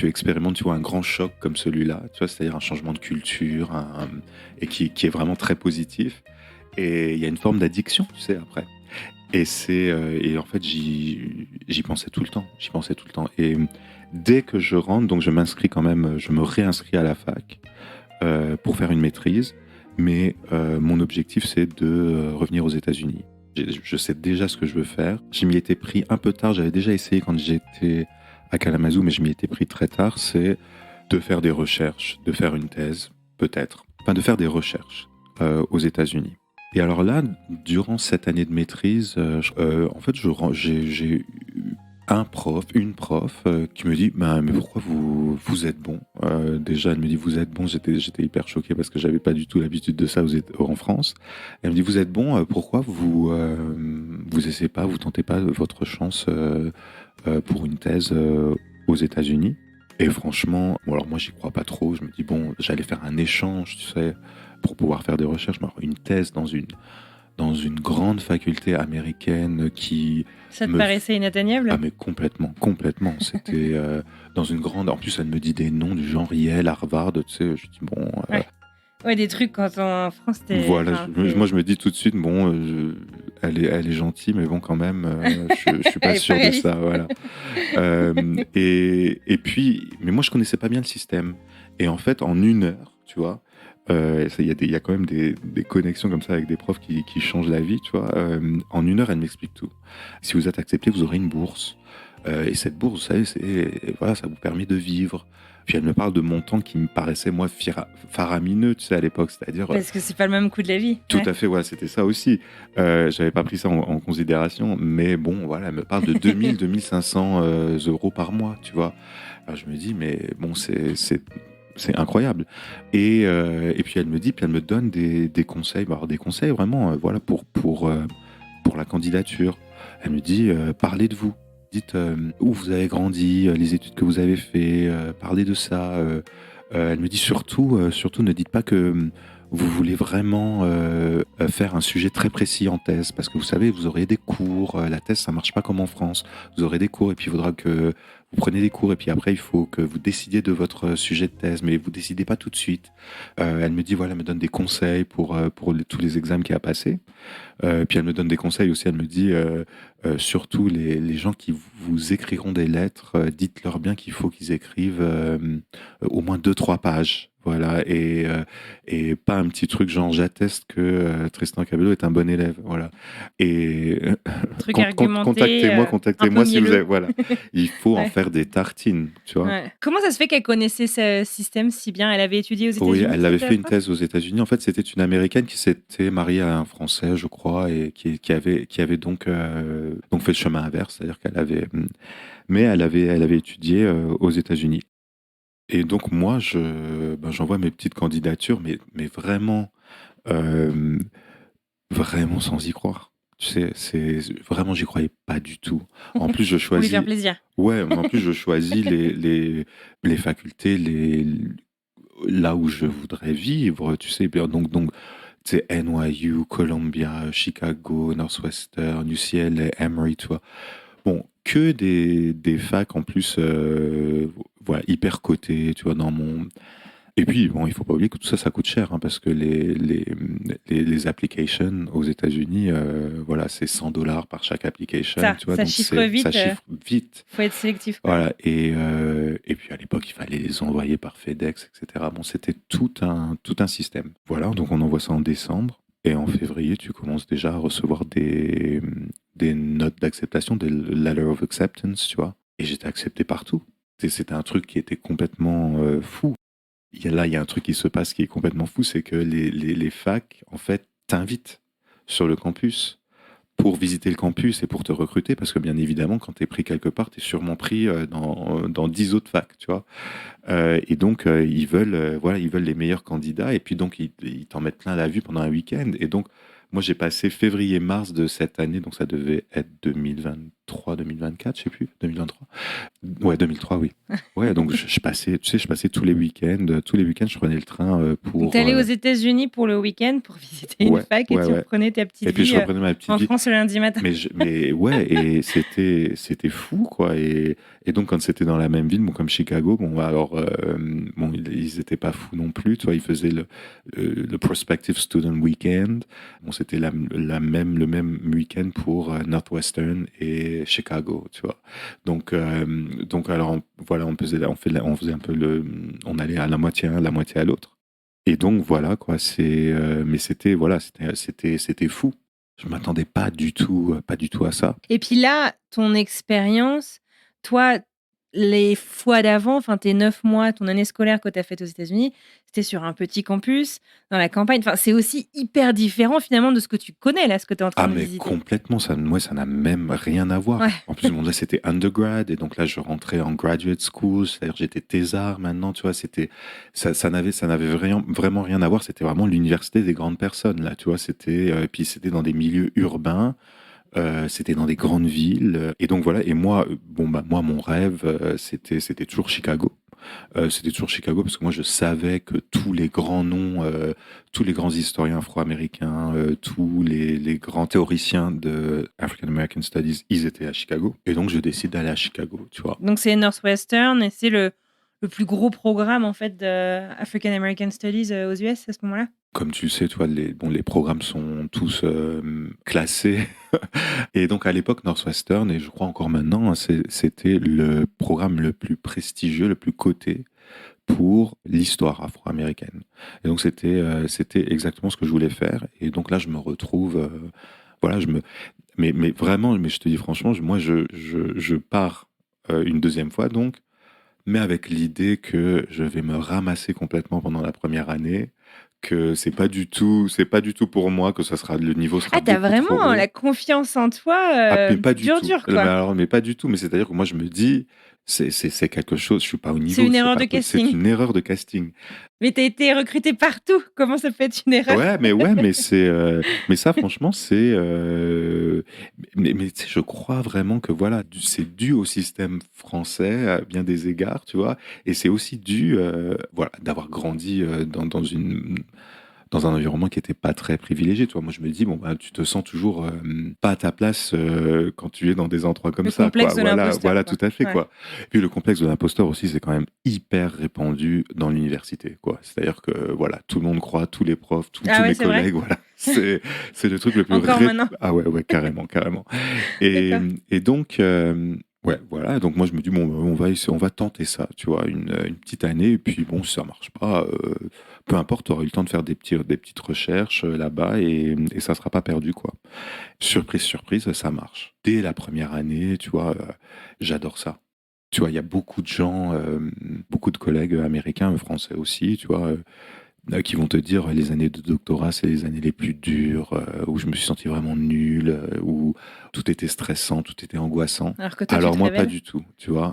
expérimentes, tu vois, un grand choc comme celui-là, tu vois, c'est-à-dire un changement de culture, et qui est vraiment très positif. Et il y a une forme d'addiction, tu sais, après. Et en fait, j'y pensais tout le temps. J'y pensais tout le temps. Et dès que je rentre, donc je m'inscris quand même, je me réinscris à la fac pour faire une maîtrise. Mais mon objectif, c'est de revenir aux États-Unis. Je sais déjà ce que je veux faire. Je m'y étais pris un peu tard. J'avais déjà essayé quand j'étais à Kalamazoo, mais je m'y étais pris très tard. C'est de faire des recherches, de faire une thèse, peut-être. Enfin, de faire des recherches aux États-Unis. Et alors là, durant cette année de maîtrise, en fait, j'ai eu une prof qui me dit bah, mais pourquoi vous êtes bon. Déjà, elle me dit vous êtes bon. J'étais hyper choqué parce que j'avais pas du tout l'habitude de ça en France. Elle me dit vous êtes bon. Pourquoi vous essayez pas, vous tentez pas votre chance pour une thèse aux États-Unis. Et franchement, bon, alors moi j'y crois pas trop. Je me dis bon, j'allais faire un échange, tu sais, pour pouvoir faire des recherches. Mais alors, une thèse dans une grande faculté américaine qui
Ça te
me
paraissait inatteignable?
ah mais complètement. C'était dans une grande. En plus, elle me dit des noms du genre Yale, Harvard. Tu sais, je dis bon.
Ouais, des trucs quand en France,
Voilà, moi je me dis tout de suite bon, elle est gentille, mais bon quand même, je suis pas
Elle est
sûr
pas
de
réaliste.
ça, voilà. Et puis, mais moi je connaissais pas bien le système. Et en fait, en une heure, tu vois, il y a quand même des connexions comme ça avec des profs qui changent la vie, tu vois. En une heure, elle m'explique tout. Si vous êtes accepté, vous aurez une bourse. Et cette bourse, vous savez, voilà, ça vous permet de vivre. Puis elle me parle de montants qui me paraissaient, moi, faramineux, tu sais, à l'époque. C'est-à-dire,
Parce que c'est pas le même coût de la vie.
tout à fait, ouais, c'était ça aussi. J'avais pas pris ça en considération. Mais bon, voilà, elle me parle de 2000, 2500 euros par mois, tu vois. Alors je me dis, mais bon, c'est incroyable. Et puis elle me dit, puis elle me donne des conseils, alors des conseils vraiment, voilà, pour la candidature. Elle me dit, parlez de vous. Dites où vous avez grandi, les études que vous avez fait, parlez de ça. Elle me dit surtout ne dites pas que vous voulez vraiment faire un sujet très précis en thèse, parce que vous savez, vous aurez des cours, la thèse ça marche pas comme en France, vous aurez des cours et puis il faudra que vous preniez des cours et puis après il faut que vous décidiez de votre sujet de thèse, mais vous décidez pas tout de suite. Elle me dit voilà, elle me donne des conseils pour tous les examens qu'il y a passés. Puis elle me donne des conseils aussi, elle me dit surtout les gens qui vous écriront des lettres, dites-leur bien qu'il faut qu'ils écrivent au moins 2-3 pages. Voilà, et pas un petit truc genre j'atteste que Tristan Cabello est un bon élève. Voilà. Et
Truc argumenté,
contactez-moi
un peu
si vous
mielleux.
avez. Voilà. Il faut en
Ouais.
faire des tartines, tu vois.
Ouais. Comment ça se fait qu'elle connaissait ce système si bien? Elle avait étudié aux
Oui,
États-Unis,
elle avait
cette
fait une
prof?
thèse aux États-Unis. En fait, c'était une Américaine qui s'était mariée à un Français, je crois, et qui avait donc fait le chemin inverse, c'est-à-dire mais elle avait étudié aux États-Unis. Et donc moi, j'envoie mes petites candidatures, mais vraiment, euh, vraiment sans y croire. Tu sais, vraiment, j'y croyais pas du tout. En plus, je
Pour lui faire
choisis,
plaisir.
ouais, mais en plus, je choisis les facultés, là où je voudrais vivre, tu sais. Donc, tu sais, NYU, Columbia, Chicago, Northwestern, UCLA, Emory, tu vois. Bon, que des facs en plus, voilà, hyper cotées, tu vois, dans mon. Et puis, bon, il faut pas oublier que tout ça, ça coûte cher, hein, parce que les applications aux États-Unis, voilà, c'est $100 par chaque application, tu vois,
Ça
donc
chiffre vite.
ça chiffre vite.
Faut être sélectif, quoi.
Voilà, et puis à l'époque, il fallait les envoyer par FedEx, etc. Bon, c'était tout un système. Voilà, donc on envoie ça en décembre, et en février, tu commences déjà à recevoir des notes d'acceptation, des letter of acceptance, tu vois. Et j'étais accepté partout. C'était un truc qui était complètement fou. Il y a un truc qui se passe qui est complètement fou, c'est que les facs, en fait, t'invitent sur le campus pour visiter le campus et pour te recruter, parce que bien évidemment, quand tu es pris quelque part, tu es sûrement pris dans 10 autres facs, tu vois. Et donc, voilà, ils veulent les meilleurs candidats, et puis donc, ils t'en mettent plein la vue pendant un week-end. Et donc, moi, j'ai passé février-mars de cette année, donc ça devait être 2023, 2024, je sais plus, 2023. Ouais, 2003, oui. Ouais, donc je passais, tu sais, je passais tous les week-ends, je prenais le train
Donc
pour.
t'allais aux États-Unis pour le week-end pour visiter une
Ouais,
fac et
ouais,
tu
ouais.
reprenais ta petite
Et puis je
vie
reprenais ma petite
en
vie.
France le lundi matin.
Mais ouais, et c'était fou, quoi. Et donc, quand c'était dans la même ville, bon, comme Chicago, bon, alors, bon, ils étaient pas fous non plus, tu vois, ils faisaient le Prospective Student Weekend. Bon, c'était le même week-end pour Northwestern et Chicago, tu vois. Donc alors, voilà, on faisait un peu on allait à la moitié à l'un, la moitié à l'autre. Et donc, voilà, quoi, mais voilà, c'était fou. Je m'attendais pas du tout à ça.
Et puis là, ton expérience, toi, les fois d'avant, enfin tes 9 mois, ton année scolaire que tu as faite aux États-Unis, c'était sur un petit campus, dans la campagne. Enfin, c'est aussi hyper différent finalement de ce que tu connais là, ce que tu es en train
Ah,
de
mais
visiter.
complètement, moi, ça n'a même rien à voir.
Ouais.
En plus, bon, là, c'était undergrad, et donc là, je rentrais en graduate school, c'est-à-dire que j'étais thésard maintenant, tu vois, ça n'avait vraiment rien à voir, c'était vraiment l'université des grandes personnes, là, tu vois, et puis c'était dans des milieux urbains, c'était dans des grandes villes, et donc voilà, et moi, moi, mon rêve, c'était toujours Chicago. C'était toujours Chicago parce que moi je savais que tous les grands noms, tous les grands historiens afro-américains, tous les grands théoriciens de African American Studies, ils étaient à Chicago. Et donc je décide d'aller à Chicago, tu vois.
Donc c'est Northwestern et c'est le plus gros programme en fait de African American Studies aux US à ce moment-là.
Comme tu le sais, toi, les programmes sont tous classés. Et donc à l'époque, Northwestern, et je crois encore maintenant, hein, c'était le programme le plus prestigieux, le plus coté pour l'histoire afro-américaine. Et donc c'était exactement ce que je voulais faire. Et donc là, je me retrouve, voilà, mais vraiment, mais je te dis franchement, moi, je pars une deuxième fois, donc, mais avec l'idée que je vais me ramasser complètement pendant la première année, que c'est pas du tout pour moi, que le niveau sera
Ah, t'as
beaucoup trop
vraiment
haut.
la confiance en toi,
Ah, mais pas du
dur
tout.
dur quoi.
Mais pas du tout. Mais c'est-à-dire que moi, je me dis, c'est quelque chose, je suis pas au
C'est
niveau,
une erreur de
c'est
casting.
une erreur de casting.
Mais t'as été recruté partout. Comment ça peut être une erreur?
Ouais, mais mais ça, franchement, mais tu sais, je crois vraiment que voilà, c'est dû au système français à bien des égards, tu vois, et c'est aussi dû, voilà, d'avoir grandi dans un environnement qui était pas très privilégié. Toi, moi, je me dis, bon, bah, tu te sens toujours pas à ta place quand tu es dans des endroits comme
Le
ça,
complexe
quoi.
de
Voilà,
l'imposteur,
voilà,
quoi.
tout à fait,
Ouais.
quoi. Puis le complexe de l'imposteur aussi, c'est quand même hyper répandu dans l'université, quoi. C'est-à-dire que, voilà, tout le monde croit, tous les profs,
Ah
tous
ouais,
mes
c'est vrai?
collègues, voilà. C'est le truc le plus
Encore maintenant.
Ah ouais, ouais, carrément, carrément. Et,
D'accord.
et donc, ouais, voilà. Donc moi, je me dis, bon, on va tenter ça, tu vois, une petite année. Et puis, bon, si ça marche pas, peu importe, tu auras eu le temps de faire des petites recherches là-bas, et ça sera pas perdu, quoi. Surprise, surprise, ça marche. Dès la première année, tu vois, j'adore ça. Tu vois, il y a beaucoup de gens, beaucoup de collègues américains, français aussi, tu vois, qui vont te dire les années de doctorat, c'est les années les plus dures, où je me suis senti vraiment nul, où tout était stressant, tout était angoissant.
Alors que toi, tu
Alors
te
moi, pas
révèles.
du tout, tu vois.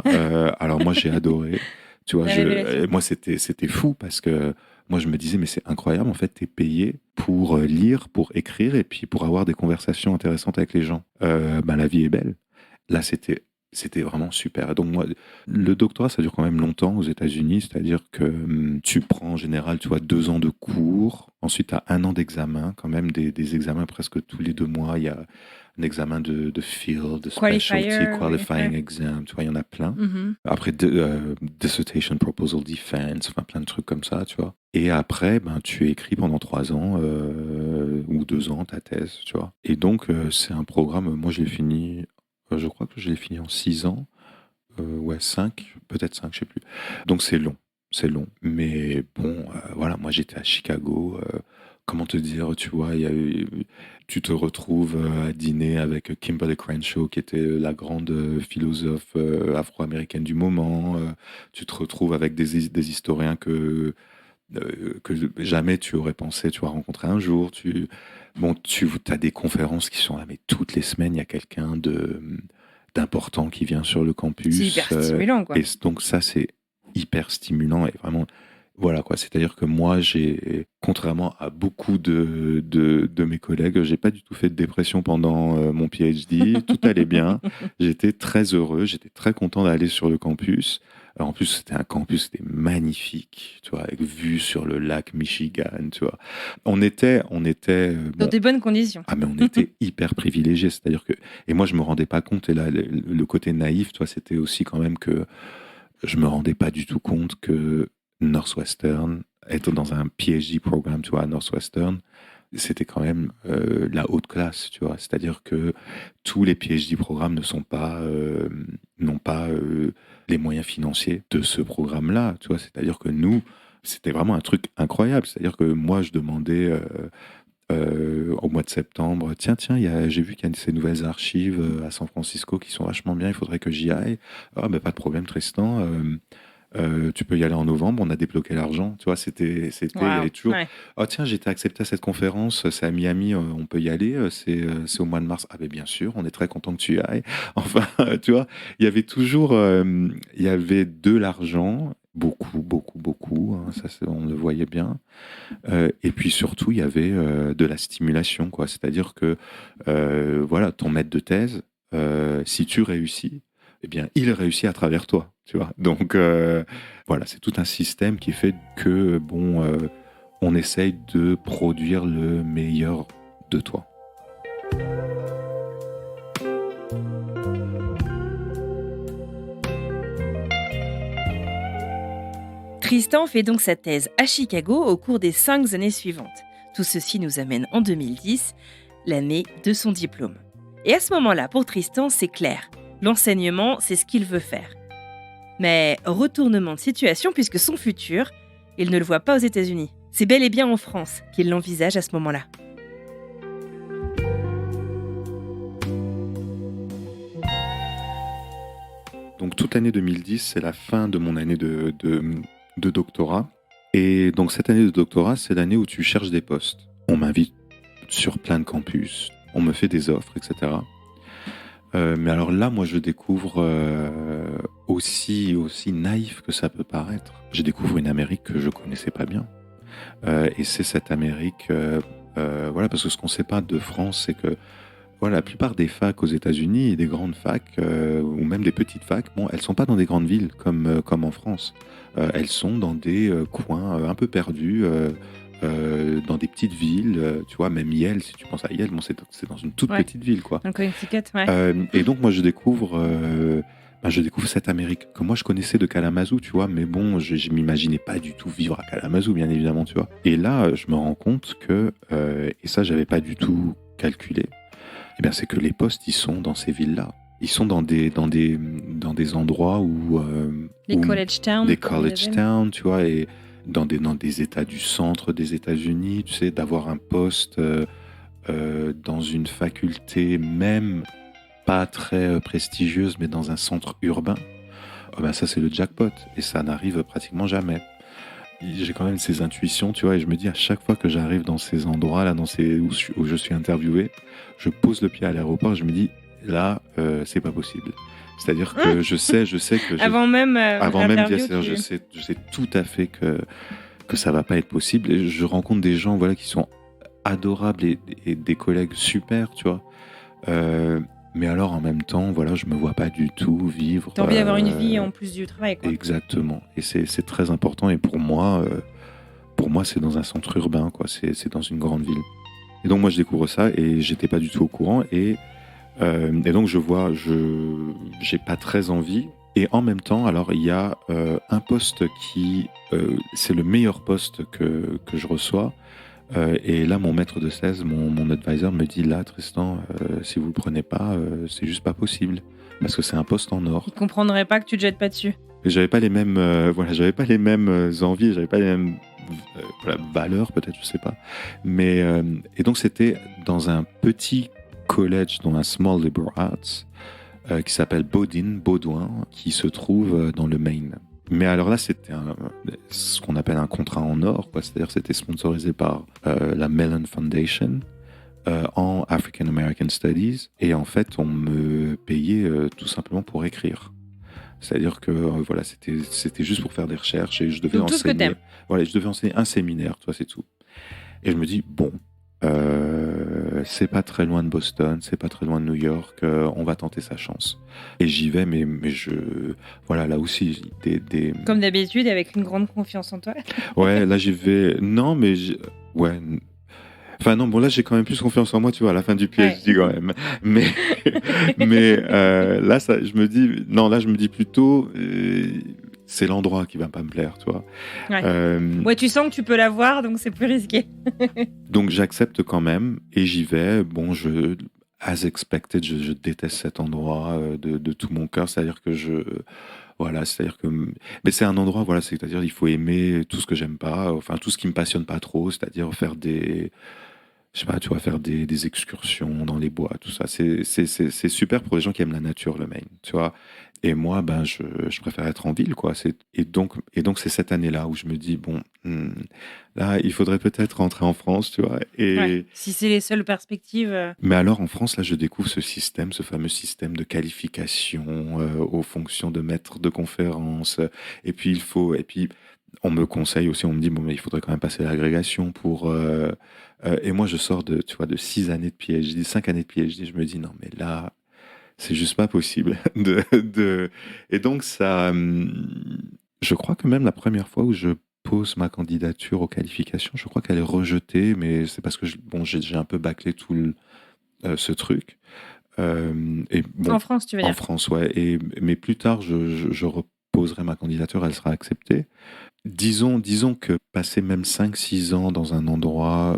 Alors moi, j'ai adoré. Tu vois,
La révélation.
moi, c'était fou parce que moi, je me disais, mais c'est incroyable, en fait, t'es payé pour lire, pour écrire, et puis pour avoir des conversations intéressantes avec les gens. Ben, la vie est belle. Là, c'était vraiment super. Et donc moi, le doctorat, ça dure quand même longtemps aux États-Unis, c'est-à-dire que tu prends en général, tu vois, 2 ans de cours, ensuite tu as un an d'examen, quand même des examens presque tous les 2 mois. Il y a un examen de field, de specialty,
Qualifier, oui.
qualifying
Ouais.
exam, tu vois, il y en a plein.
Mhm.
Après, dissertation proposal defense, enfin plein de trucs comme ça, tu vois. Et après, ben, tu écris pendant 3 ans ou 2 ans ta thèse, tu vois. Et donc, c'est un programme, moi je l'ai fini, je crois que je l'ai fini en 6 ans, ouais, 5, peut-être 5, je sais plus. Donc c'est long. Mais bon, voilà, moi j'étais à Chicago, comment te dire, tu vois, tu te retrouves à dîner avec Kimberly Crenshaw, qui était la grande philosophe afro-américaine du moment. Tu te retrouves avec des historiens que jamais tu aurais pensé, tu vas rencontrer un jour. Bon, tu as des conférences qui sont là, mais toutes les semaines, il y a quelqu'un d'important qui vient sur le
C'est
campus.
hyper stimulant, quoi.
Et donc ça, c'est hyper stimulant, et vraiment, voilà quoi. C'est-à-dire que moi, contrairement à beaucoup de mes collègues, j'ai pas du tout fait de dépression pendant mon PhD. Tout allait bien. J'étais très heureux. J'étais très content d'aller sur le campus. Alors, en plus, c'était un campus, c'était magnifique, tu vois, avec vue sur le lac Michigan, tu vois. On était
Dans
bon.
des bonnes conditions.
Ah, mais on était hyper privilégiés, c'est-à-dire que, et moi je me rendais pas compte, et là le côté naïf, toi, c'était aussi quand même que je me rendais pas du tout compte que Northwestern, être dans un PhD programme, tu vois, à Northwestern, c'était quand même la haute classe, tu vois. C'est-à-dire que tous les PhD programmes n'ont pas les moyens financiers de ce programme-là, tu vois. C'est-à-dire que nous, c'était vraiment un truc incroyable. C'est-à-dire que moi, je demandais au mois de septembre. Tiens, j'ai vu qu'il y a ces nouvelles archives à San Francisco qui sont vachement bien, il faudrait que j'y aille. Ah, ben, pas de problème, Tristan. Tu peux y aller en novembre, on a débloqué l'argent. Tu vois, il y
Waouh.
avait toujours.
Ouais.
Oh, tiens, j'ai été accepté à cette conférence, c'est à Miami, on peut y aller, c'est au mois de mars. Ah, ben bien sûr, on est très content que tu y ailles. Enfin, tu vois, il y avait toujours. Il y avait de l'argent, beaucoup, beaucoup, beaucoup, hein, ça, on le voyait bien. Et puis surtout, il y avait de la stimulation, quoi. C'est-à-dire que, voilà, ton maître de thèse, si tu réussis, eh bien, il réussit à travers toi, tu vois. Donc, voilà, c'est tout un système qui fait que, bon, on essaye de produire le meilleur de toi.
Tristan fait donc sa thèse à Chicago au cours des 5 années suivantes. Tout ceci nous amène en 2010, l'année de son diplôme. Et à ce moment-là, pour Tristan, c'est clair. L'enseignement, c'est ce qu'il veut faire. Mais retournement de situation, puisque son futur, il ne le voit pas aux États-Unis. C'est bel et bien en France qu'il l'envisage à ce moment-là.
Donc, toute l'année 2010, c'est la fin de mon année de doctorat. Et donc, cette année de doctorat, c'est l'année où tu cherches des postes. On m'invite sur plein de campus, on me fait des offres, etc. Mais alors là, moi, je découvre aussi naïf que ça peut paraître. Je découvre une Amérique que je connaissais pas bien. Et c'est cette Amérique, voilà, parce que ce qu'on sait pas de France, c'est que voilà, la plupart des facs aux États-Unis et des grandes facs, ou même des petites facs, bon, elles sont pas dans des grandes villes comme en France. Elles sont dans des coins un peu perdus. Dans des petites villes, tu vois, même Yale, si tu penses à Yale, bon, c'est dans une toute
Ouais.
petite ville, quoi.
En Connecticut, ouais.
Et donc, moi, je découvre cette Amérique que moi, je connaissais de Kalamazoo, tu vois, mais bon, je m'imaginais pas du tout vivre à Kalamazoo, bien évidemment, tu vois. Et là, je me rends compte que, et ça, j'avais pas du tout calculé, eh bien, c'est que les postes, ils sont dans ces villes-là. Ils sont dans des endroits où...
Les
où-
college towns.
des
comme on
college
les appelle.
towns, tu vois, et dans des États du centre des États-Unis, tu sais, d'avoir un poste dans une faculté même pas très prestigieuse, mais dans un centre urbain, ben ça c'est le jackpot, et ça n'arrive pratiquement jamais. J'ai quand même ces intuitions, tu vois, et je me dis à chaque fois que j'arrive dans ces endroits, là, où je suis interviewé, je pose le pied à l'aéroport, je me dis, là, c'est pas possible. C'est-à-dire que je sais que
Avant même
avant même d'y
l'interview,
aller, je sais tout à fait que ça va pas être possible. Et je rencontre des gens, voilà, qui sont adorables et des collègues super, tu vois. Mais alors en même temps, voilà, je me vois pas du tout vivre.
T'as envie d'avoir une vie en plus du travail, quoi.
Exactement. Et c'est très important. Et pour moi, c'est dans un centre urbain, quoi. C'est dans une grande ville. Et donc moi, je découvre ça et j'étais pas du tout au courant. Et donc j'ai pas très envie. Et en même temps, alors il y a un poste qui, c'est le meilleur poste que je reçois. Et là, mon maître de thèse, mon advisor me dit là, Tristan, si vous le prenez pas, c'est juste pas possible parce que c'est un poste en or.
Il comprendrait pas que tu te jettes pas dessus.
Et j'avais pas les mêmes, j'avais pas les mêmes envies, j'avais pas les mêmes valeurs, peut-être, je sais pas. Mais et donc c'était dans un petit college, dans un small liberal arts, qui s'appelle Baudouin, qui se trouve dans le Maine. Mais alors là, c'était ce qu'on appelle un contrat en or, quoi. C'est-à-dire c'était sponsorisé par la Mellon Foundation en African American Studies. Et en fait, on me payait tout simplement pour écrire. C'est-à-dire que voilà, c'était juste pour faire des recherches et je devais
Donc, tout ce que
enseigner.
t'aimes.
Voilà, je devais enseigner un séminaire, toi, c'est tout. Et je me dis, bon, c'est pas très loin de Boston, c'est pas très loin de New York, on va tenter sa chance. Et j'y vais, mais voilà, là aussi,
Comme d'habitude, avec une grande confiance en toi.
ouais, là j'y vais, non, mais ouais, enfin non, bon là j'ai quand même plus confiance en moi, tu vois, à la fin du PhD quand même. Mais là, je me dis, non, là je me dis plutôt, c'est l'endroit qui va pas me plaire, tu vois.
Ouais. Ouais, tu sens que tu peux l'avoir, donc c'est plus risqué.
Donc j'accepte quand même et j'y vais. Bon, as expected, je déteste cet endroit de tout mon cœur. C'est-à-dire que voilà, c'est-à-dire que, mais c'est un endroit, voilà, c'est-à-dire il faut aimer tout ce que j'aime pas, enfin tout ce qui me passionne pas trop, c'est-à-dire faire je sais pas, tu vois, faire des excursions dans les bois, tout ça. C'est super pour les gens qui aiment la nature, le Maine, tu vois. Et moi, ben, je préfère être en ville, quoi. Et donc c'est cette année-là où je me dis, bon, là, il faudrait peut-être rentrer en France, tu vois.
Ouais. Si c'est les seules perspectives.
Mais alors, en France, là, je découvre ce système, ce fameux système de qualification aux fonctions de maître de conférence. Et puis, on me conseille aussi, on me dit, bon, mais il faudrait quand même passer l'agrégation pour. Et moi, je sors tu vois, de 6 années de PhD, 5 années de PhD. Je me dis, non, mais là, c'est juste pas possible. Et donc, je crois que même la première fois où je pose ma candidature aux qualifications, je crois qu'elle est rejetée, mais c'est parce que bon, j'ai un peu bâclé ce truc. Et bon,
En France, tu veux
en
dire?
France, ouais. Mais plus tard, je reposerai ma candidature, elle sera acceptée. Disons que passer même 5 6 ans dans un endroit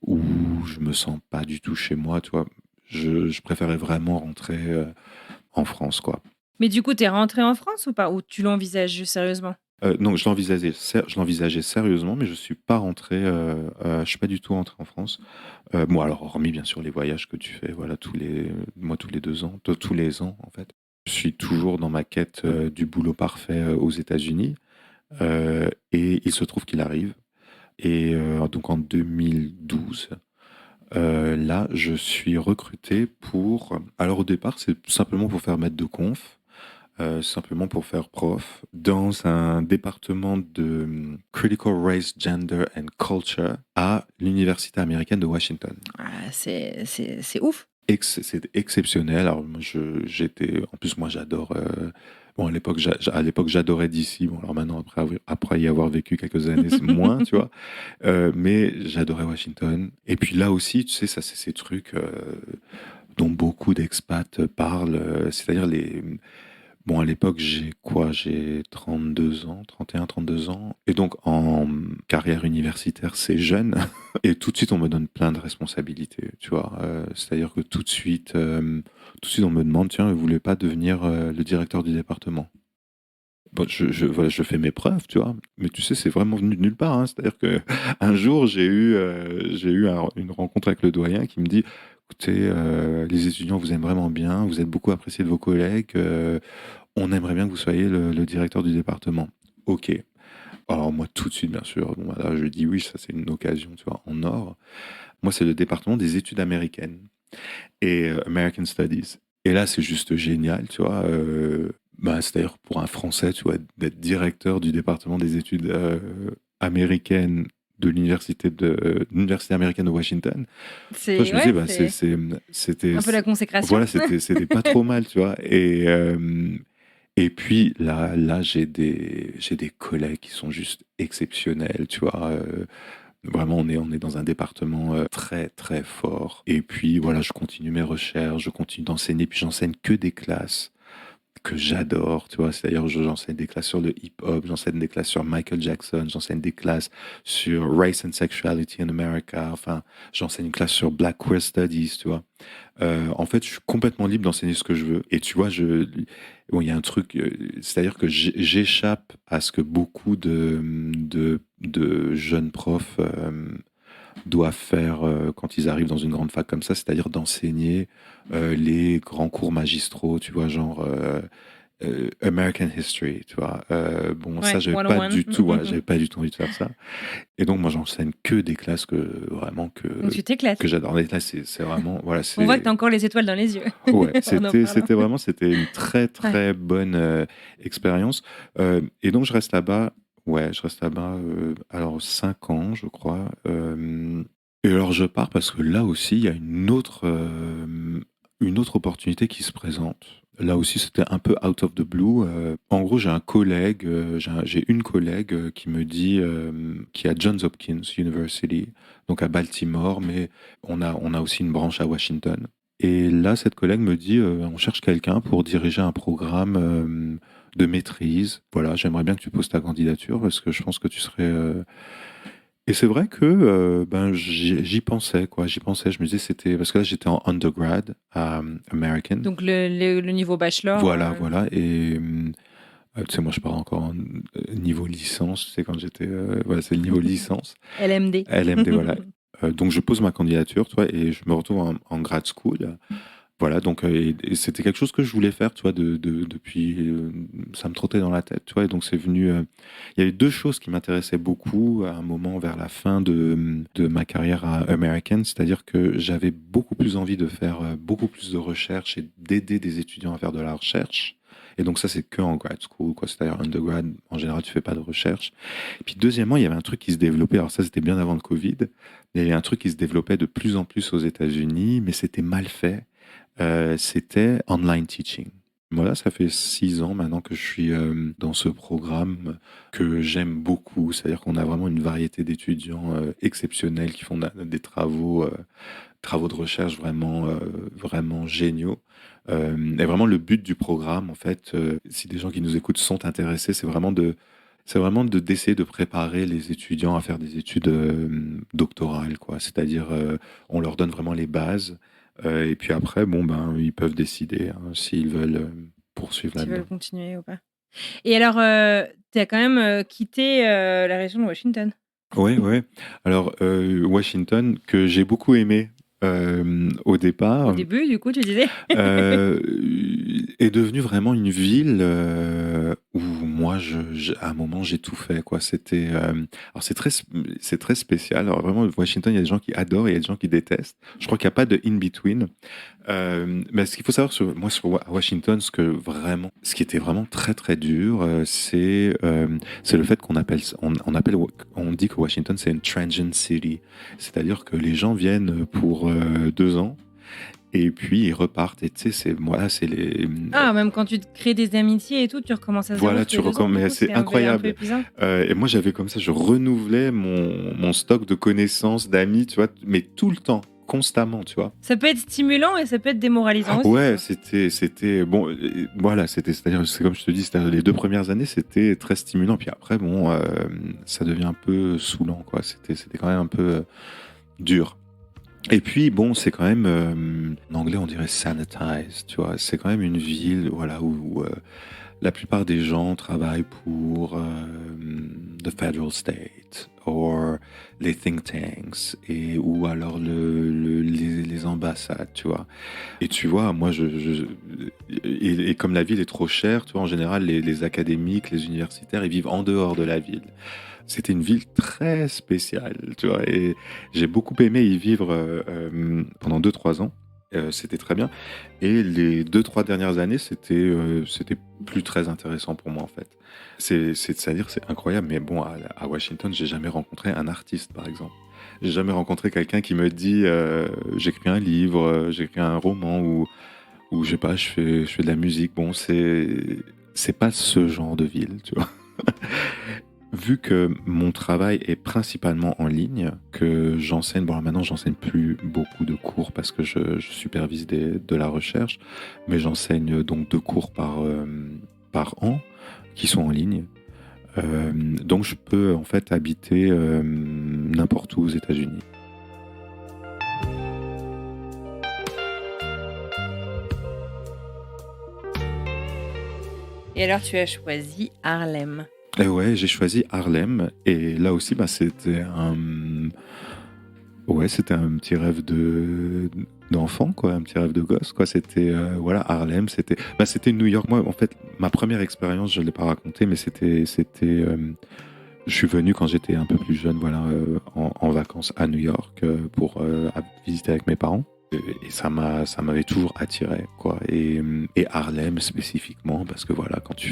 où je me sens pas du tout chez moi, tu vois, je préférais vraiment rentrer en France, quoi.
Mais du coup, t'es rentré en France ou pas? Ou tu l'envisages sérieusement?
Non, je l'envisageais sérieusement, mais je suis pas rentré, je suis pas du tout rentré en France. Bon, alors, hormis bien sûr les voyages que tu fais, voilà, tous les 2 ans, tous les ans en fait. Je suis toujours dans ma quête du boulot parfait aux États-Unis. Et il se trouve qu'il arrive. Et donc en 2012, là, je suis recruté pour. Alors au départ, c'est simplement pour faire maître de conf, simplement pour faire prof, dans un département de Critical Race, Gender and Culture à l'Université américaine de Washington.
Ah, c'est ouf.
C'est exceptionnel. Alors, moi, j'étais. En plus, moi, j'adore. Bon, à l'époque, j'adorais DC. Bon, alors maintenant, après y avoir vécu quelques années, c'est moins, tu vois. Mais j'adorais Washington. Et puis là aussi, tu sais, ça, c'est ces trucs dont beaucoup d'expats parlent. C'est-à-dire les. Bon, à l'époque, j'ai quoi? J'ai 32 ans, 31, 32 ans. Et donc, en carrière universitaire, c'est jeune. Et tout de suite, on me donne plein de responsabilités, tu vois. C'est-à-dire que tout de suite, on me demande, tiens, vous voulez pas devenir le directeur du département? Bon, voilà, je fais mes preuves, tu vois. Mais tu sais, c'est vraiment venu de nulle part, hein. C'est-à-dire que un jour, j'ai eu une rencontre avec le doyen qui me dit, écoutez, les étudiants vous aiment vraiment bien, vous êtes beaucoup apprécié de vos collègues, on aimerait bien que vous soyez le directeur du département. Ok. Alors moi, tout de suite, bien sûr, bon, voilà, je dis oui, ça c'est une occasion, tu vois, en or. Moi, c'est le département des études américaines et American Studies. Et là, c'est juste génial, tu vois. Bah, c'est-à-dire pour un Français, tu vois, d'être directeur du département des études américaines de l'université américaine de Washington. Toi, je me disais,
Ouais,
bah, c'était,
un peu la consécration.
voilà, c'était pas trop mal, tu vois. Et puis là, j'ai des collègues qui sont juste exceptionnels, tu vois. Vraiment, on est dans un département très, très fort. Et puis, voilà, je continue mes recherches, je continue d'enseigner, puis j'enseigne que des classes que j'adore, tu vois. C'est-à-dire, j'enseigne des classes sur le hip-hop, j'enseigne des classes sur Michael Jackson, j'enseigne des classes sur Race and Sexuality in America, enfin, j'enseigne une classe sur Black Queer Studies, tu vois. En fait, je suis complètement libre d'enseigner ce que je veux. Et tu vois, bon, il y a un truc, c'est-à-dire que j'échappe à ce que beaucoup de jeunes profs doivent faire quand ils arrivent dans une grande fac comme ça, c'est-à-dire d'enseigner les grands cours magistraux, tu vois, genre American History, tu vois. Bon, ça,
Ouais,
j'avais pas
101.
du tout, voilà, j'avais pas du tout envie de faire ça. Et donc, moi, j'enseigne que des classes vraiment
Donc tu t'éclates.
que j'adore. Les classes, c'est vraiment, voilà,
On voit que
c'est,
t'as encore les étoiles dans les yeux.
ouais,
En en parlant.
c'était une très, très bonne expérience. Et donc, je reste là-bas, alors 5 ans, je crois. Et alors, je pars parce que là aussi, il y a une autre opportunité qui se présente. Là aussi, c'était un peu out of the blue. En gros, j'ai un collègue, j'ai une collègue qui me dit, qui est à Johns Hopkins University, donc à Baltimore, mais on a aussi une branche à Washington. Et là, cette collègue me dit, on cherche quelqu'un pour diriger un programme de maîtrise. Voilà, j'aimerais bien que tu poses ta candidature parce que je pense que tu serais. Et c'est vrai que ben, j'y pensais, quoi. J'y pensais. Je me disais, c'était. Parce que là, j'étais en undergrad à American.
Donc le niveau bachelor.
Voilà, voilà. Et tu sais, moi, je parle encore en niveau licence. Tu sais, quand j'étais. Voilà, c'est le niveau licence.
LMD.
LMD, voilà. Donc je pose ma candidature, tu vois, et je me retrouve en grad school. Voilà, donc et c'était quelque chose que je voulais faire, tu vois, depuis, ça me trottait dans la tête, tu vois, et donc c'est venu. Il y avait deux choses qui m'intéressaient beaucoup à un moment vers la fin de ma carrière à American, c'est-à-dire que j'avais beaucoup plus envie de faire beaucoup plus de recherche et d'aider des étudiants à faire de la recherche. Et donc ça, c'est que en grad school, quoi. C'est-à-dire undergrad, en général, tu fais pas de recherche. Et puis deuxièmement, il y avait un truc qui se développait. Alors ça, c'était bien avant le Covid. Il y avait un truc qui se développait de plus en plus aux États-Unis, mais c'était mal fait. C'était online teaching. Voilà, ça fait 6 ans maintenant que je suis dans ce programme que j'aime beaucoup. C'est-à-dire qu'on a vraiment une variété d'étudiants exceptionnels qui font des travaux de recherche vraiment géniaux. Et vraiment, le but du programme, en fait, si des gens qui nous écoutent sont intéressés, c'est vraiment d'essayer de préparer les étudiants à faire des études doctorales, quoi. C'est-à-dire, on leur donne vraiment les bases, et puis après, bon, ben, ils peuvent décider hein, s'ils veulent poursuivre
Tu veux
là-dedans.
continuer ou pas? Et alors, tu as quand même, quitté, la région de Washington?
Ouais, ouais. Alors, Washington, que j'ai beaucoup aimé au
Au
départ,
début, du coup, tu disais?
euh, est devenue vraiment une ville où moi, à un moment, j'ai tout fait, quoi. Alors c'est très spécial. Alors vraiment, Washington, il y a des gens qui adorent et il y a des gens qui détestent. Je crois qu'il n'y a pas de in between. Mais ce qu'il faut savoir sur Washington, ce qui était vraiment très très dur, c'est le fait on dit que Washington c'est une transient city, c'est-à-dire que les gens viennent pour 2 ans et puis ils repartent. Et tu sais, c'est les
Ah, même quand tu te crées des amitiés et tout, tu recommences à zéro
voilà,
tous les 2 ans, du
mais
coup,
c'est
un peu
incroyable.
épuisant?
Et moi j'avais comme ça, je renouvelais mon stock de connaissances, d'amis, tu vois, mais tout le temps, constamment, tu vois.
Ça peut être stimulant et ça peut être démoralisant aussi,
Ouais,
quoi.
c'était bon. Voilà, c'est-à-dire, c'est comme je te dis, les 2 premières années, c'était très stimulant. Puis après, bon, ça devient un peu saoulant, quoi. C'était quand même un peu dur. Et puis, bon, c'est quand même, en anglais, on dirait sanitized, tu vois. C'est quand même une ville, voilà, où la plupart des gens travaillent pour the federal state or les think tanks ou alors les ambassades, tu vois. Et tu vois, moi, et comme la ville est trop chère, tu vois, en général, les académiques, les universitaires, ils vivent en dehors de la ville. C'était une ville très spéciale, tu vois, et j'ai beaucoup aimé y vivre pendant 2-3 ans. C'était très bien. Et les 2-3 dernières années, c'était plus très intéressant pour moi, en fait. C'est-à-dire, c'est incroyable, mais bon, à Washington, j'ai jamais rencontré un artiste, par exemple. J'ai jamais rencontré quelqu'un qui me dit j'écris un livre, j'écris un roman, ou je sais pas, je fais de la musique. Bon, c'est pas ce genre de ville, tu vois. Vu que mon travail est principalement en ligne, que j'enseigne, bon, alors maintenant j'enseigne plus beaucoup de cours parce que je supervise de la recherche, mais j'enseigne donc 2 cours par an qui sont en ligne. Donc je peux en fait habiter n'importe où aux États-Unis.
Et alors, tu as choisi Harlem.
Et ouais, j'ai choisi Harlem et là aussi, bah, c'était un petit rêve d'enfant, quoi, un petit rêve de gosse, quoi. C'était voilà, Harlem, c'était New York. Moi, en fait, ma première expérience, je l'ai pas racontée, mais je suis venu quand j'étais un peu plus jeune, voilà, en vacances à New York pour visiter avec mes parents. Et ça m'avait toujours attiré, quoi. Et Harlem spécifiquement, parce que voilà, quand tu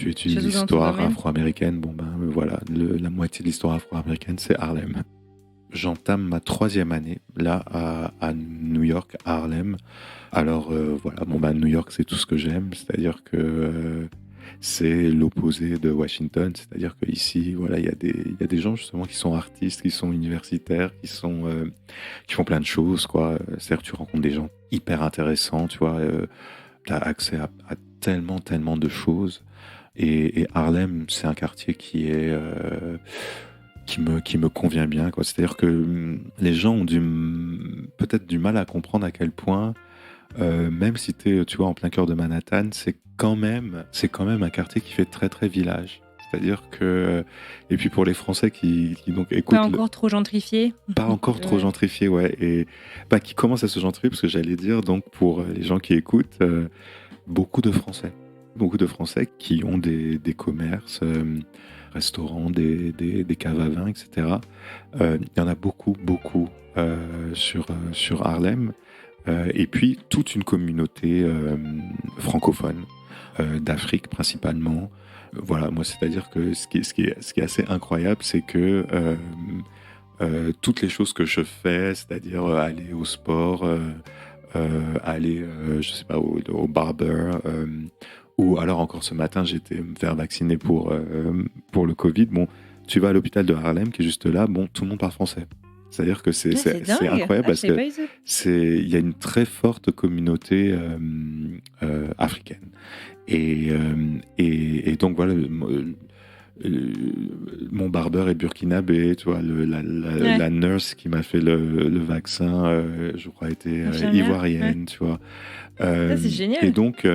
étudies
Surtout dans ton
l'histoire
domaine.
afro-américaine, bon ben voilà, la moitié de l'histoire afro-américaine, c'est Harlem. J'entame ma 3e année là à New York, à Harlem. Alors voilà, bon ben New York, c'est tout ce que j'aime, c'est-à-dire que c'est l'opposé de Washington, c'est-à-dire que ici, voilà, il y a des gens justement qui sont artistes, qui sont universitaires, qui font plein de choses, quoi. C'est-à-dire que tu rencontres des gens hyper intéressants, tu vois. Tu as accès à tellement, tellement de choses. Et Harlem, c'est un quartier qui me convient bien, quoi. C'est-à-dire que les gens ont peut-être du mal à comprendre à quel point, même si tu es, tu vois, en plein cœur de Manhattan, c'est quand même un quartier qui fait très, très village. C'est-à-dire que et puis pour les Français qui donc écoutent
Pas encore trop gentrifié.
pas encore trop
Ouais.
gentrifié, ouais, et qui commence à se gentrifier, parce que j'allais dire, donc pour les gens qui écoutent, beaucoup de Français. Beaucoup de Français qui ont des commerces, restaurants, des caves à vin, etc. Il y en a beaucoup, beaucoup sur Harlem. Et puis toute une communauté francophone, d'Afrique principalement. Voilà, moi, c'est-à-dire que ce qui est assez incroyable, c'est que toutes les choses que je fais, c'est-à-dire aller au sport, aller, je sais pas, au barber, ou alors encore ce matin, j'étais me faire vacciner pour le Covid. Bon, tu vas à l'hôpital de Harlem qui est juste là, bon, tout le monde parle français. C'est-à-dire que c'est
Ah, c'est
c'est- c'est
dingue.
incroyable,
Ah, je
parce
savais
que
pas du tout.
il y a une très forte communauté africaine. Et donc voilà, mon barbeur est burkinabé, tu vois,
Ouais.
la nurse qui m'a fait le vaccin, je crois, était
Infirmière. Ouais.
ivoirienne, tu vois.
Ça, c'est
Et
génial.
donc,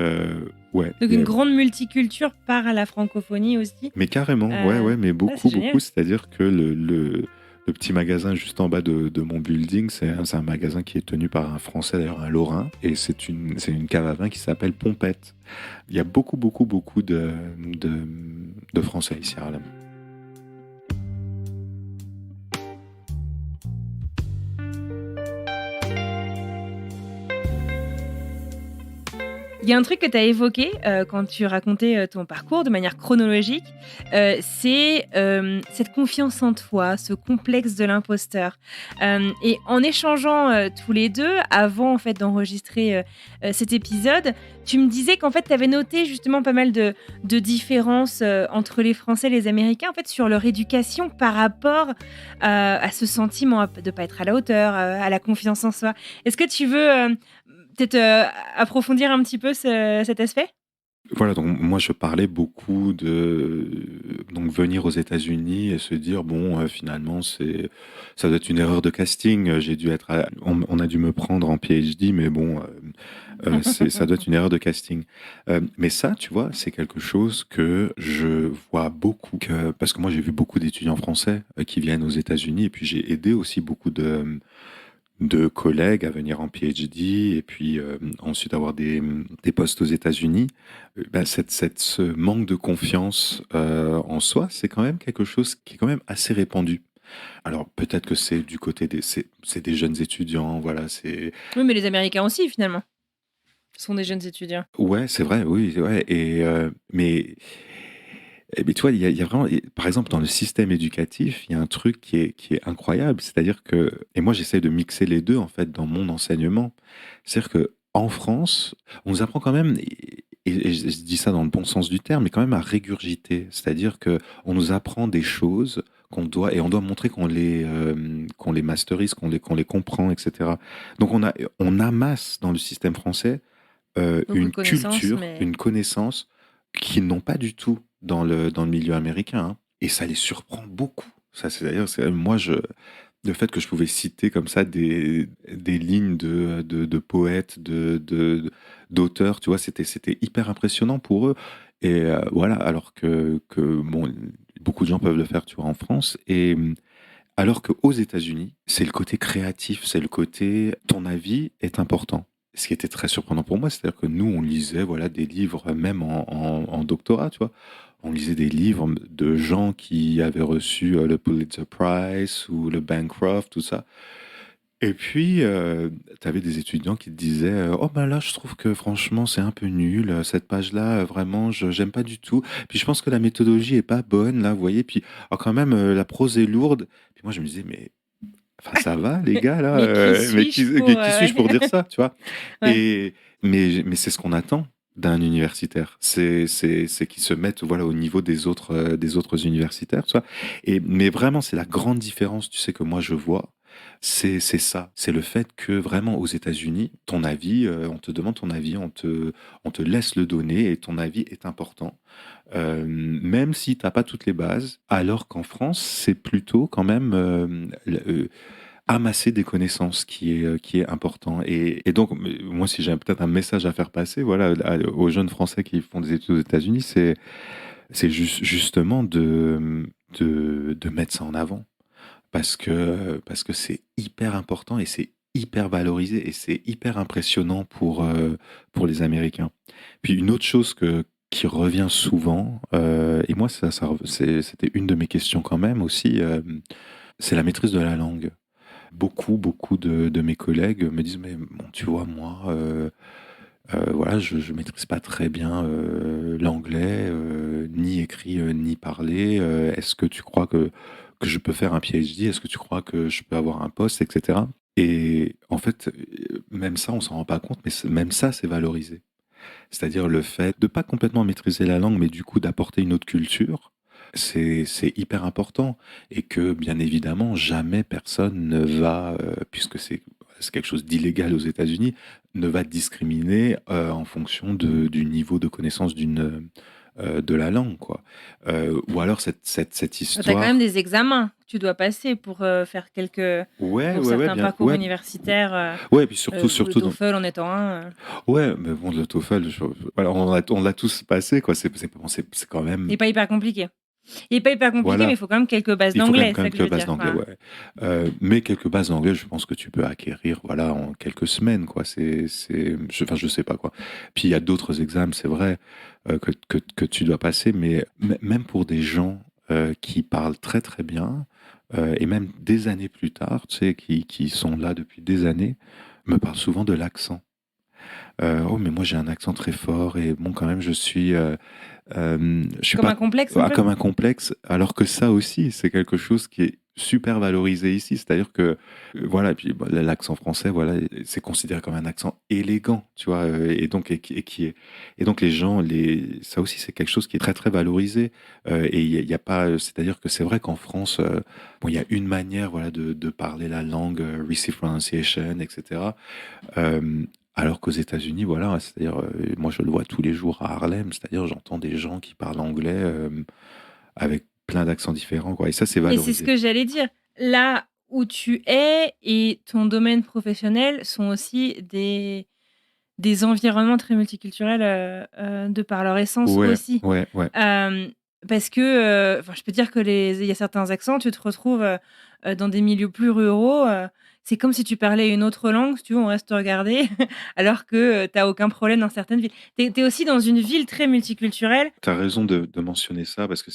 ouais.
Donc une grande multiculture part à la francophonie aussi.
Mais carrément, ouais, mais
Ah, c'est
beaucoup, beaucoup.
génial.
C'est-à-dire que le petit magasin juste en bas de mon building, c'est un magasin qui est tenu par un Français, d'ailleurs un Lorrain, et c'est une cave à vin qui s'appelle Pompette. Il y a beaucoup, beaucoup, beaucoup de Français ici à Harlem.
Il y a un truc que tu as évoqué quand tu racontais ton parcours de manière chronologique, c'est cette confiance en toi, ce complexe de l'imposteur. Et en échangeant tous les deux, avant en fait d'enregistrer cet épisode, tu me disais qu'en fait tu avais noté justement pas mal de différences entre les Français et les Américains en fait sur leur éducation par rapport à ce sentiment de ne pas être à la hauteur, à la confiance en soi. Est-ce que tu veux peut-être approfondir un petit peu cet aspect?
Voilà, donc moi je parlais beaucoup de donc venir aux États-Unis et se dire bon, finalement ça doit être une erreur de casting. J'ai dû être, on a dû me prendre en PhD, mais bon, ça doit être une erreur de casting. Mais ça, tu vois, c'est quelque chose que je vois beaucoup, parce que moi j'ai vu beaucoup d'étudiants français qui viennent aux États-Unis, et puis j'ai aidé aussi beaucoup de collègues à venir en PhD, et puis ensuite avoir des postes aux États-Unis. Ce manque de confiance en soi, c'est quand même quelque chose qui est quand même assez répandu. Alors peut-être que c'est du côté c'est des jeunes étudiants, voilà, c'est
Oui, mais les Américains aussi, finalement, sont des jeunes étudiants.
ouais, c'est vrai, oui, ouais, mais tu vois, il y a vraiment, par exemple, dans le système éducatif, il y a un truc qui est incroyable, c'est-à-dire que, et moi j'essaie de mixer les deux en fait dans mon enseignement, c'est-à-dire que en France, on nous apprend quand même, et je dis ça dans le bon sens du terme, mais quand même à régurgiter, c'est-à-dire que on nous apprend des choses et on doit montrer qu'on les masterise, qu'on les comprend, etc. Donc on amasse dans le système français
Beaucoup
une
de connaissances,
culture,
mais...
une connaissance qu'ils n'ont pas du tout dans le milieu américain, hein. Et ça les surprend beaucoup. Ça, c'est d'ailleurs, moi, le fait que je pouvais citer comme ça des lignes de poètes, d'auteurs, tu vois, c'était hyper impressionnant pour eux. Et voilà, alors que bon, beaucoup de gens peuvent le faire, tu vois, en France. Et alors qu'aux États-Unis, c'est le côté créatif, c'est le côté ton avis est important. Ce qui était très surprenant pour moi, c'est-à-dire que nous, on lisait voilà, des livres, même en doctorat, tu vois. On lisait des livres de gens qui avaient reçu le Pulitzer Prize ou le Bancroft, tout ça. Et puis, tu avais des étudiants qui te disaient oh ben là, je trouve que franchement, c'est un peu nul, cette page-là, vraiment, j'aime pas du tout. Puis je pense que la méthodologie est pas bonne, là, vous voyez. Puis, quand même, la prose est lourde. Puis moi, je me disais, mais enfin, ça va, les gars, là,
Mais qui
mais qui,
suis-je pour...
qui suis-je pour dire ça, tu vois?
Ouais.
Mais c'est ce qu'on attend d'un universitaire. C'est qu'ils se mettent voilà, au niveau des autres universitaires, tu vois. Mais vraiment, c'est la grande différence, tu sais, que moi je vois. C'est ça. C'est le fait que vraiment aux États-Unis, ton avis, on te demande ton avis, on te laisse le donner, et ton avis est important. Même si tu n'as pas toutes les bases, alors qu'en France, c'est plutôt quand même amasser des connaissances qui est important. Et donc, moi, si j'ai peut-être un message à faire passer, voilà, aux jeunes Français qui font des études aux États-Unis, c'est C'est justement de mettre ça en avant parce que c'est hyper important et c'est hyper valorisé et c'est hyper impressionnant pour les Américains. Puis une autre chose qui revient souvent, et moi c'était une de mes questions quand même aussi, c'est la maîtrise de la langue. Beaucoup de mes collègues me disent, mais bon, tu vois, moi, voilà, je maîtrise pas très bien l'anglais, ni écrit ni parlé. Est-ce que tu crois que je peux faire un PhD? Est-ce que tu crois que je peux avoir un poste, etc. Et en fait, même ça, on s'en rend pas compte, mais même ça, c'est valorisé. C'est-à-dire le fait de pas complètement maîtriser la langue, mais du coup d'apporter une autre culture, c'est hyper important. Et que, bien évidemment, jamais personne ne va, puisque c'est quelque chose d'illégal aux États-Unis, ne va discriminer en fonction du niveau de connaissance de la langue, quoi. Ou alors cette
Tu as quand même
histoire.
des examens que tu dois passer faire
Ouais,
pour
ouais, ouais,
certains
bien,
parcours
ouais,
universitaires,
ouais, et puis surtout,
le
surtout
TOEFL en étant un.
ouais, mais bon, le TOEFL, voilà, on l'a tous passé, quoi. Bon, c'est quand
Il
même,
est pas hyper compliqué. Il est pas hyper compliqué, mais il
voilà.
faut quand même quelques bases
Il faut
d'anglais,
quand
c'est ça
même
que je
quelques
veux
bases
dire.
d'anglais, ouais. Mais quelques bases d'anglais, je pense que tu peux acquérir, voilà, en quelques semaines, quoi. Enfin, je sais pas, quoi. Puis il y a d'autres examens, c'est vrai, que tu dois passer, mais même pour des gens qui parlent très très bien, et même des années plus tard, tu sais, qui sont là depuis des années, me parlent souvent de l'accent. Oh, mais moi j'ai un accent très fort et bon, quand même, je suis
Comme
pas
un complexe un peu?
comme un complexe, alors que ça aussi, c'est quelque chose qui est super valorisé ici. C'est-à-dire que, voilà, et puis bah, l'accent français, voilà, c'est considéré comme un accent élégant, tu vois, et donc les gens, ça aussi, c'est quelque chose qui est très très valorisé. Et il y a pas, c'est-à-dire que c'est vrai qu'en France, bon, il y a une manière, voilà, de parler la langue, received pronunciation, etc. Euh, alors qu'aux États-Unis, voilà, c'est-à-dire, moi je le vois tous les jours à Harlem, c'est-à-dire j'entends des gens qui parlent anglais avec plein d'accents différents, quoi. Et ça, c'est
Mais c'est ce
valorisé.
que j'allais dire. Là où tu es et ton domaine professionnel sont aussi des environnements très multiculturels, de par leur essence
Ouais,
aussi.
ouais, ouais.
Hem, Parce que, enfin, je peux dire que il y a certains accents, tu te retrouves, dans des milieux plus ruraux, c'est comme si tu parlais une autre langue, si tu veux, on reste te regarder, alors que, tu as aucun problème dans certaines villes. Tu es aussi dans une ville très multiculturelle.
Tu as raison de mentionner ça parce que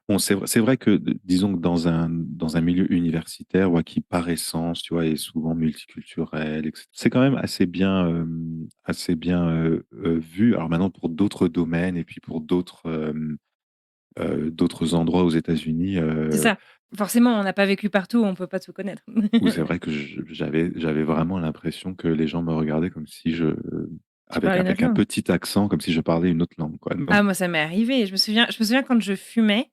bon, c'est vrai que, disons que dans un milieu universitaire, ouais, qui par essence, tu vois, est souvent multiculturel, etc., c'est quand même assez bien vu. Alors maintenant, pour d'autres domaines et puis pour d'autres endroits aux États-Unis,
C'est ça. Forcément, on n'a pas vécu partout, on peut pas tout connaître.
où c'est vrai que j'avais vraiment l'impression que les gens me regardaient comme si
Tu parlais notre
avec un
langue.
petit accent, comme si je parlais une autre langue, quoi. Donc,
Ah moi, ça m'est arrivé. Je me souviens quand je fumais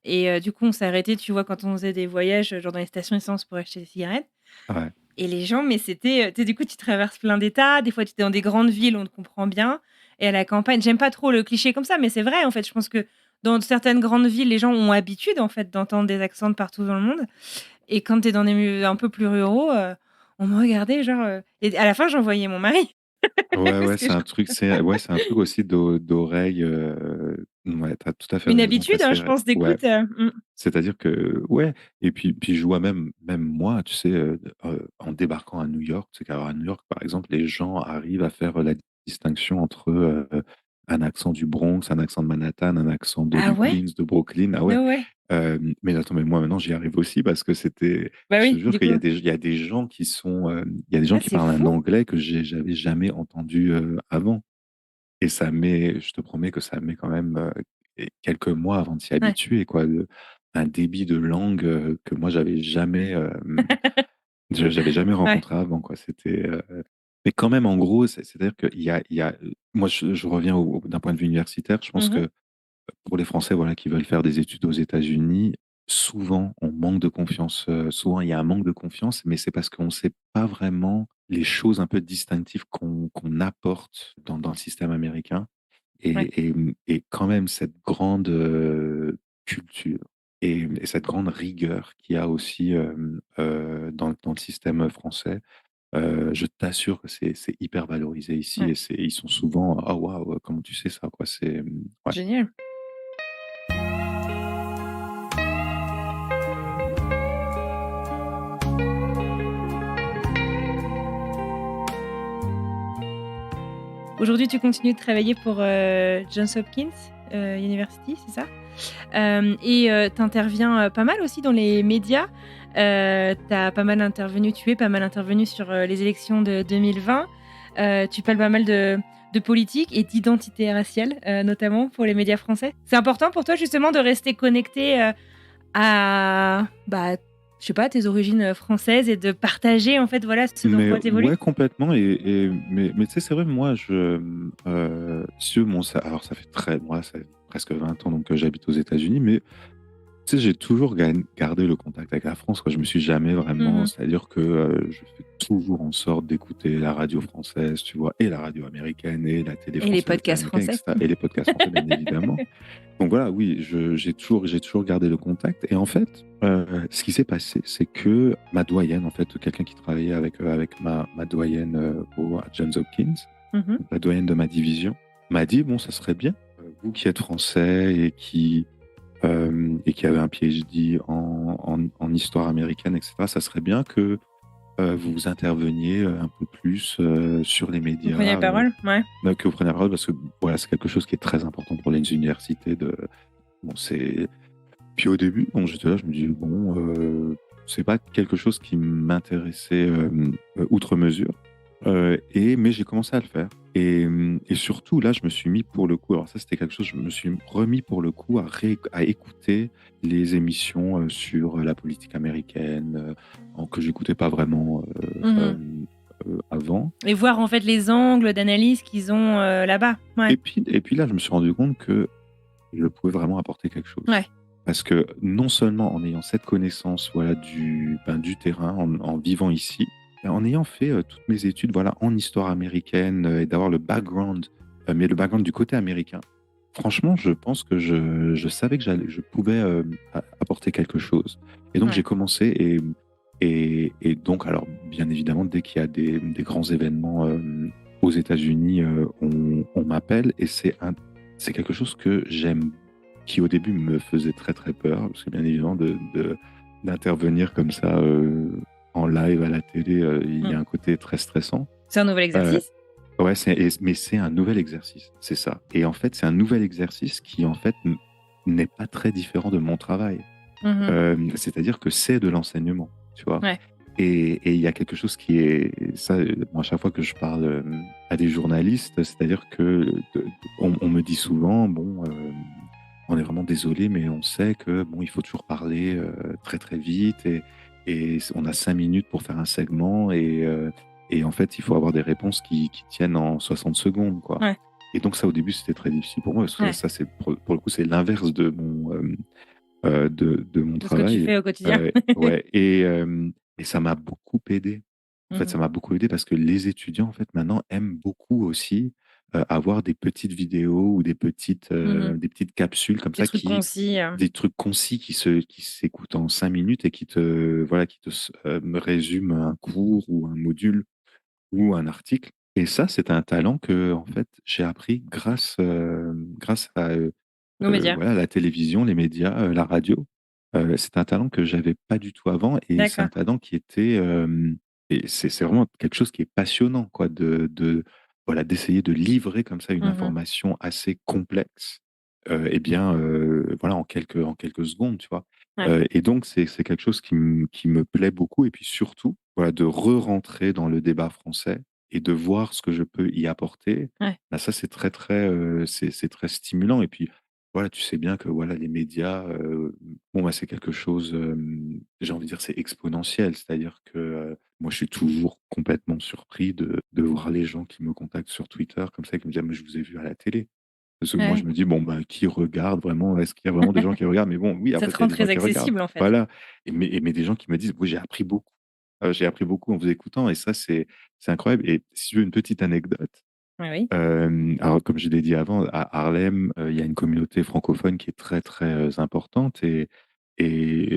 et du coup, on s'est arrêté, tu vois, quand on faisait des voyages, genre dans les stations essence pour acheter des cigarettes.
ouais,
Et les gens, mais c'était, tu sais, du coup, tu traverses plein d'États. Des fois, tu es dans des grandes villes, on te comprend bien. Et à la campagne, j'aime pas trop le cliché comme ça, mais c'est vrai, en fait. Je pense que dans certaines grandes villes, les gens ont l'habitude, en fait, d'entendre des accents de partout dans le monde. Et quand tu es dans des milieux un peu plus ruraux, on me regardait, genre. Et à la fin, j'envoyais mon mari.
ouais,
Parce
ouais,
que je-
c'est un truc aussi d'oreille. Ouais, t'as tout à fait
Une
raison, quoi.
habitude, hein, je pense,
Ouais,
d'écoute.
c'est-à-dire que, ouais, et puis je vois même moi, tu sais, en débarquant à New York, tu sais qu'à New York, par exemple, les gens arrivent à faire la distinction entre un accent du Bronx, un accent de Manhattan, un accent
Ah
du
ouais?
Queens, de Brooklyn. Ah
Ouais,
ouais.
ouais.
Mais attends, mais moi maintenant j'y arrive aussi parce que
Bah
je te
oui,
jure
du coup.
il y a des gens il y a des gens
Ah,
qui
c'est
parlent un
fou.
anglais que j'avais jamais entendu avant. Et je te promets que ça met quand même quelques mois avant de s'y
Ouais.
habituer, quoi. Un débit de langue que moi j'avais jamais
Ouais.
rencontré avant, quoi. Mais quand même, en gros, c'est-à-dire il y a, moi, je reviens d'un point de vue universitaire. Je pense
Mhm.
que pour les Français, voilà, qui veulent faire des études aux États-Unis, souvent on manque de confiance. Souvent, il y a un manque de confiance, mais c'est parce qu'on ne sait pas vraiment les choses un peu distinctives qu'on apporte dans le système américain
Ouais.
et quand même cette grande culture et cette grande rigueur qu'il y a aussi dans le système français. Je t'assure que c'est hyper valorisé ici
Ouais.
et ils sont souvent, ah waouh, comment tu sais ça, quoi. Ouais.
Génial. Aujourd'hui, tu continues de travailler pour Johns Hopkins University, c'est ça? Et tu interviens pas mal aussi dans les médias. Tu es pas mal intervenu sur les élections de 2020. Tu parles pas mal de politique et d'identité raciale, notamment pour les médias français. C'est important pour toi justement de rester connecté à, je sais pas, tes origines françaises et de partager en fait voilà ce dans
Mais
quoi tu évolues.
ouais, complètement. Mais tu sais, c'est vrai, moi, si tu veux, alors moi, ça fait presque 20 ans donc, que j'habite aux États-Unis, mais tu sais, j'ai toujours gardé le contact avec la France, quoi. Je me suis jamais vraiment,
Mhm.
c'est-à-dire que je fais toujours en sorte d'écouter la radio française, tu vois, et la radio américaine, et la télé
Et les
française, la télé
podcasts
américaine,
français.
etc., et les podcasts français, bien évidemment. Donc voilà, oui, j'ai toujours gardé le contact. Et en fait, ce qui s'est passé, c'est que ma doyenne, en fait, quelqu'un qui travaillait avec ma doyenne à Johns Hopkins,
Mhm.
la doyenne de ma division, m'a dit, bon, ça serait bien, vous qui êtes français et qui avez un PhD en histoire américaine, etc., ça serait bien que vous interveniez un peu plus sur les
Vous prenez la
médias,
parole? Ouais.
que vous preniez la parole, parce que voilà, c'est quelque chose qui est très important pour les universités. Bon, Puis au début, bon, j'étais là, je me dis, bon, c'est pas quelque chose qui m'intéressait outre mesure. Mais j'ai commencé à le faire. Et surtout, là, je me suis mis pour le coup, alors ça, c'était quelque chose, je me suis remis pour le coup à écouter les émissions sur la politique américaine, que j'écoutais pas vraiment
Mhm.
avant.
Et voir en fait les angles d'analyse qu'ils ont là-bas. Ouais.
Et puis là, je me suis rendu compte que je pouvais vraiment apporter quelque chose.
Ouais.
Parce que non seulement en ayant cette connaissance voilà, du terrain, en vivant ici, en ayant fait toutes mes études voilà, en histoire américaine et d'avoir le background, mais le background du côté américain, franchement, je pense que je savais que je pouvais apporter quelque chose. Et donc
Ouais.
j'ai commencé et donc, alors bien évidemment, dès qu'il y a des grands événements aux États-Unis, on m'appelle et c'est quelque chose que j'aime, qui au début me faisait très très peur, parce que bien évidemment d'intervenir comme ça en live à la télé, il y
Mm.
a un côté très stressant.
C'est un nouvel
Euh,
exercice.
ouais, mais c'est un nouvel exercice, c'est ça. Et en fait, c'est un nouvel exercice qui en fait n'est pas très différent de mon travail.
Mhm.
C'est-à-dire que c'est de l'enseignement, tu vois.
Ouais.
Et il y a quelque chose qui est ça. Moi, à chaque fois que je parle à des journalistes, c'est-à-dire que on me dit souvent, bon, on est vraiment désolé, mais on sait que bon, il faut toujours parler très très vite et on a 5 minutes pour faire un segment et en fait, il faut avoir des réponses qui tiennent en 60 secondes, quoi.
Ouais.
Et donc ça, au début, c'était très difficile pour moi parce que
Ouais.
ça, c'est pour le coup, c'est l'inverse de mon
De ce que tu
travail.
fais au quotidien.
Ouais, et ça m'a beaucoup aidé. En fait,
Mhm.
ça m'a beaucoup aidé parce que les étudiants, en fait, maintenant, aiment beaucoup aussi avoir des petites vidéos ou
Mhm.
des petites capsules comme
Des
ça,
trucs concis.
des trucs concis qui s'écoutent en 5 minutes et voilà, qui te me résument un cours ou un module ou un article. Et ça, c'est un talent que, en fait, j'ai appris grâce à
Aux médias.
voilà, la télévision, les médias, la radio. C'est un talent que j'avais pas du tout avant et c'est un
D'accord.
talent qui était et c'est vraiment quelque chose qui est passionnant, quoi, voilà, d'essayer de livrer comme ça une
Mhm.
information assez complexe, et bien, voilà, en quelques secondes, tu vois.
Ouais.
Et donc, c'est quelque chose qui me plaît beaucoup. Et puis surtout, voilà, de re-rentrer dans le débat français et de voir ce que je peux y apporter,
Ouais.
bah, ça, c'est très, très, c'est très stimulant. Et puis, voilà, tu sais bien que voilà, les médias, bon, bah, c'est quelque chose, j'ai envie de dire, c'est exponentiel. C'est-à-dire que moi, je suis toujours complètement surpris de voir les gens qui me contactent sur Twitter, comme ça, qui me disent: «Ah, mais je vous ai vu à la télé». Parce que moi, je
Ouais.
me dis, bon, bah, qui regarde vraiment? Est-ce qu'il y a vraiment des gens qui regardent? Mais bon, oui,
Ça
après,
te
il y a
rend
des gens
très
qui regardent.
accessible en fait.
Voilà. Mais des gens qui me disent, oui, j'ai appris beaucoup. J'ai appris beaucoup en vous écoutant et ça, c'est incroyable. Et si tu veux une petite anecdote,
Ouais, oui.
alors, comme je l'ai dit avant, à Harlem, il y a une communauté francophone qui est très, très importante. Et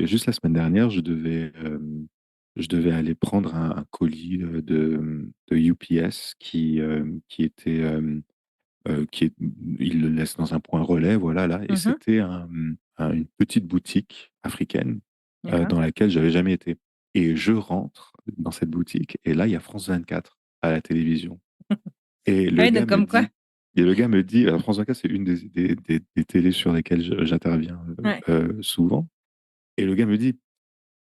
juste la semaine dernière, je devais aller prendre un colis de UPS qui était il le laisse dans un point relais, voilà, là. Et
Mhm.
c'était une petite boutique africaine
D'accord.
dans laquelle j'avais jamais été. Et je rentre dans cette boutique et là, il y a France 24 à la télévision. Et
Ah
le
oui,
gars
donc
me
comme quoi.
dit, et le gars me dit, alors France 24, c'est une des télés sur lesquelles j'interviens
Ouais.
souvent. Et le gars me dit,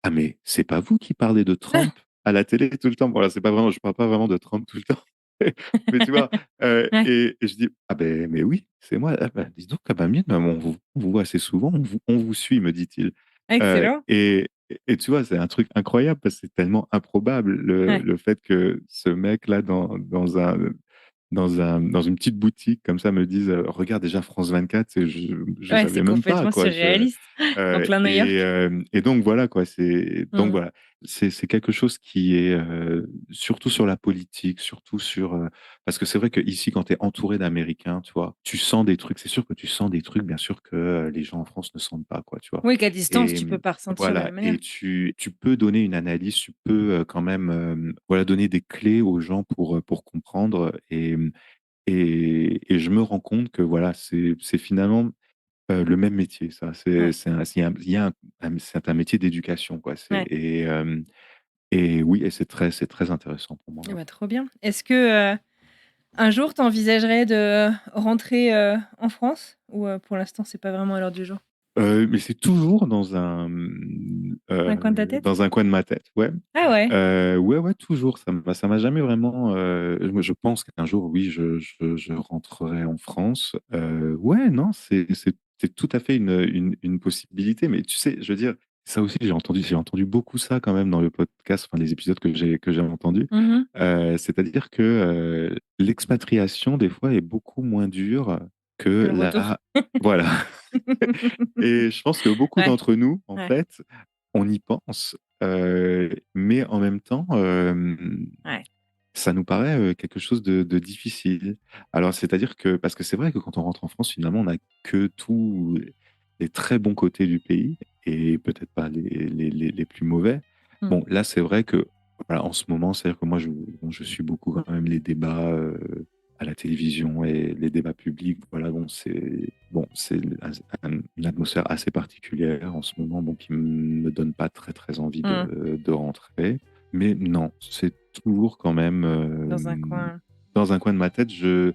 ah mais c'est pas vous qui parlez de Trump à la télé tout le temps. Voilà, c'est pas vraiment, je parle pas vraiment de Trump tout le temps. Mais tu vois,
Ouais.
et je dis, ah ben mais oui, c'est moi. Ah ben, dis donc, ah ben, on vous voit assez souvent, on vous suit, me dit-il. Euh,
Excellent.
et, et tu vois, c'est un truc incroyable parce que c'est tellement improbable
Ouais.
le fait que ce mec-là, dans une petite boutique comme ça, me dise, regarde déjà France 24, et je
Ouais, c'est
savais même pas,
complètement
quoi.
surréaliste. En plein New York.
Et donc voilà, quoi. Donc
Mm.
voilà, c'est quelque chose qui est surtout sur la politique, surtout sur parce que c'est vrai que ici, quand tu es entouré d'Américains, tu vois, tu sens des trucs. C'est sûr que tu sens des trucs, bien sûr, que les gens en France ne sentent pas, quoi, tu vois.
Oui, qu'à distance,
Et
tu peux pas ressentir de la
voilà,
même manière.
et tu peux donner une analyse, tu peux quand même voilà, donner des clés aux gens pour comprendre. Et je me rends compte que voilà, c'est finalement le même métier, ça.
Ouais.
Il y a c'est un métier d'éducation, quoi.
Ouais.
Et oui, et c'est très intéressant pour moi.
Eh
Ouais.
ben, trop bien. Est-ce que un jour, tu envisagerais de rentrer en France ou pour l'instant, c'est pas vraiment à l'heure du jour?
Mais c'est toujours
Un coin de ta tête?
dans un coin de ma tête, ouais.
Ah ouais.
Ouais, ouais, toujours. Ça m'a jamais vraiment. Moi, je pense qu'un jour, oui, je rentrerai en France. Ouais, non, c'est tout à fait une possibilité. Mais tu sais, je veux dire, ça aussi, j'ai entendu beaucoup ça quand même dans le podcast, enfin, les épisodes que j'ai entendus.
Mhm.
C'est-à-dire que l'expatriation, des fois, est beaucoup moins dure que
Que le retour.
la. Voilà. Et je pense que beaucoup
Ouais.
d'entre nous, en
Ouais.
fait, on y pense, mais en même temps,
Ouais.
ça nous paraît quelque chose de difficile. Alors, c'est-à-dire que, parce que c'est vrai que quand on rentre en France, finalement, on n'a que tous les très bons côtés du pays et peut-être pas les plus mauvais.
Mm.
Bon, là, c'est vrai que, voilà, en ce moment, c'est-à-dire que moi, bon, je suis beaucoup quand même les débats à la télévision et les débats publics. Voilà, c'est une atmosphère assez particulière en ce moment, bon, qui me donne pas très, très envie
Mm.
de rentrer. Mais non, c'est toujours quand même
Dans un coin.
dans un coin de ma tête. Je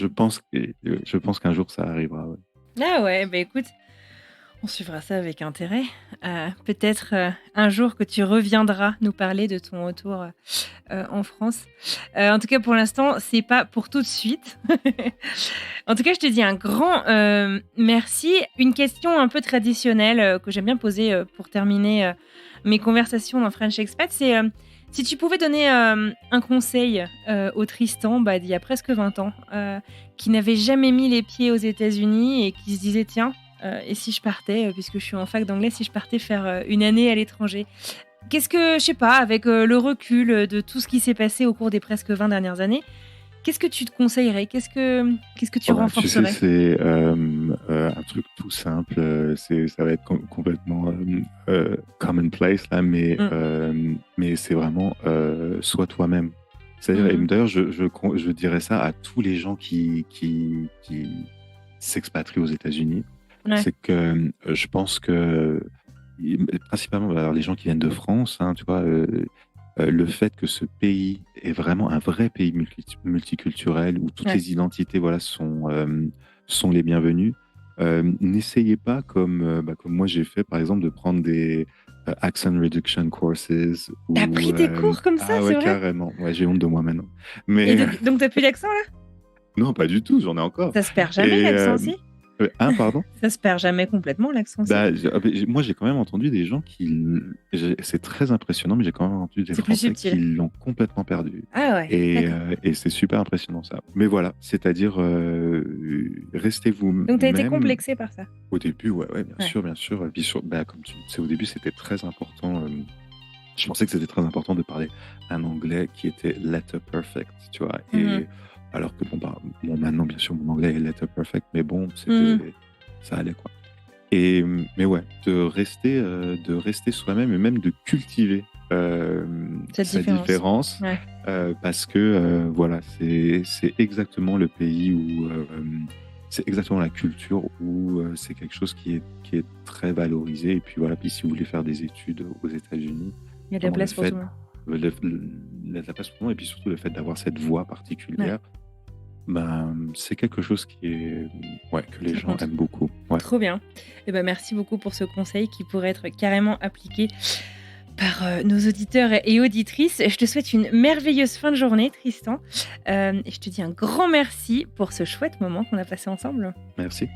pense qu'un jour ça arrivera. Ouais.
Ah ouais, bah écoute, on suivra ça avec intérêt. Peut-être un jour que tu reviendras nous parler de ton retour en France. En tout cas, pour l'instant, c'est pas pour tout de suite. En tout cas, je te dis un grand merci. Une question un peu traditionnelle que j'aime bien poser pour terminer mes conversations dans French Expat, c'est si tu pouvais donner un conseil au Tristan d'il y a presque 20 ans, qui n'avait jamais mis les pieds aux États-Unis et qui se disait tiens, et si je partais, puisque je suis en fac d'anglais, si je partais faire une année à l'étranger. Qu'est-ce que, je sais pas, avec le recul de tout ce qui s'est passé au cours des presque 20 dernières années, qu'est-ce que tu te conseillerais? Qu'est-ce que tu
Oh bah, tu sais,
renforcerais?
c'est un truc tout simple. Ça va être complètement commonplace là,
Mm.
mais c'est vraiment sois toi-même. C'est-à-dire, et
Mhm.
d'ailleurs, je dirais ça à tous les gens qui s'expatrient aux États-Unis.
Ouais,
C'est que je pense que principalement alors, les gens qui viennent de France, hein, tu vois, le fait que ce pays est vraiment un vrai pays multiculturel où toutes
ouais.
les identités voilà, sont les bienvenues. N'essayez pas, comme moi j'ai fait, par exemple, de prendre des accent reduction courses
T'as
ou
pris des cours comme ça,
ah
c'est
ouais,
vrai?
carrément. Ouais, j'ai honte de moi maintenant.
Et
Mais
donc t'as plus l'accent là?
non, pas du tout, j'en ai encore.
Ça se perd jamais
Et
l'accent aussi?
pardon?
Ça se perd jamais complètement l'accent aussi?
Moi, j'ai quand même entendu des gens c'est très impressionnant, mais j'ai quand même entendu des
C'est plus
Français qui
subtil.
l'ont complètement perdu.
Ah ouais, d'accord.
Et c'est super impressionnant ça. Mais voilà, c'est-à-dire, restez
Donc t'as été
vous-même.
complexé par ça?
Au début, ouais, ouais, bien
Ouais.
sûr, bien sûr. Et puis, comme tu sais, au début, c'était très important. Je pensais que c'était très important de parler un anglais qui était letter perfect, tu vois.
Mhm.
Et alors que, bon, maintenant, bien sûr, mon anglais est letter perfect, mais bon,
Mhm.
ça allait, quoi. Mais ouais, de rester soi-même et même de cultiver
Cette
sa
différence.
différence
Ouais.
parce que voilà, c'est exactement le pays où c'est exactement la culture où c'est quelque chose qui est très valorisé. Et puis voilà, puis si vous voulez faire des études aux États-Unis,
Il y a de la
vraiment
place pour tout le monde.
le- la passe souvent, et puis surtout le fait d'avoir cette voix particulière, c'est quelque chose qui est, que les
Ça
gens
compte.
aiment beaucoup. Ouais.
Trop bien. Et merci beaucoup pour ce conseil qui pourrait être carrément appliqué par nos auditeurs et auditrices. Je te souhaite une merveilleuse fin de journée, Tristan. Et je te dis un grand merci pour ce chouette moment qu'on a passé ensemble.
Merci.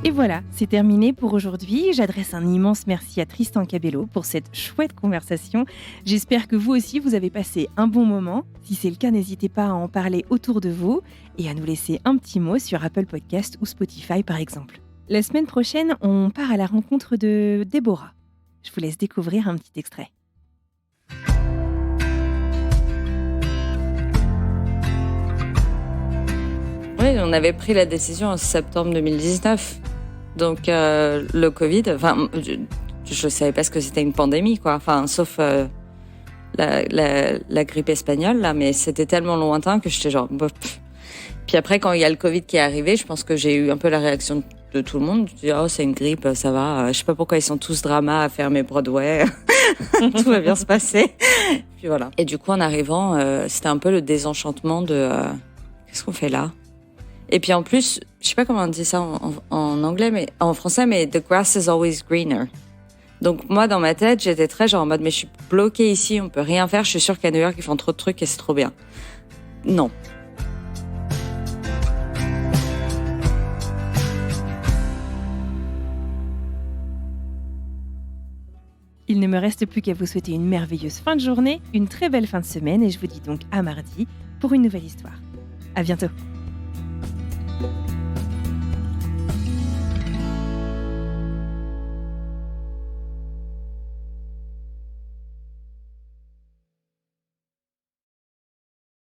Et voilà, c'est terminé pour aujourd'hui. J'adresse un immense merci à Tristan Cabello pour cette chouette conversation. J'espère que vous aussi, vous avez passé un bon moment. Si c'est le cas, n'hésitez pas à en parler autour de vous et à nous laisser un petit mot sur Apple Podcast ou Spotify par exemple. La semaine prochaine, on part à la rencontre de Déborah. Je vous laisse découvrir un petit extrait.
Oui, on avait pris la décision en septembre 2019. Donc, le Covid, je savais pas ce que c'était une pandémie, quoi. Sauf la grippe espagnole, là, mais c'était tellement lointain que j'étais genre... Puis après, quand il y a le Covid qui est arrivé, je pense que j'ai eu un peu la réaction de tout le monde. Je dis, oh, c'est une grippe, ça va. Je sais pas pourquoi ils sont tous drama à fermer Broadway. Tout va bien se passer. Puis voilà. Et du coup, en arrivant, c'était un peu le désenchantement de... qu'est-ce qu'on fait là ? Et puis en plus, je sais pas comment on dit ça en anglais, mais en français, mais the grass is always greener. Donc moi, dans ma tête, j'étais très genre en mode, mais je suis bloquée ici, on peut rien faire, je suis sûre qu'à New York, ils font trop de trucs et c'est trop bien. Non.
Il ne me reste plus qu'à vous souhaiter une merveilleuse fin de journée, une très belle fin de semaine et je vous dis donc à mardi pour une nouvelle histoire. À bientôt.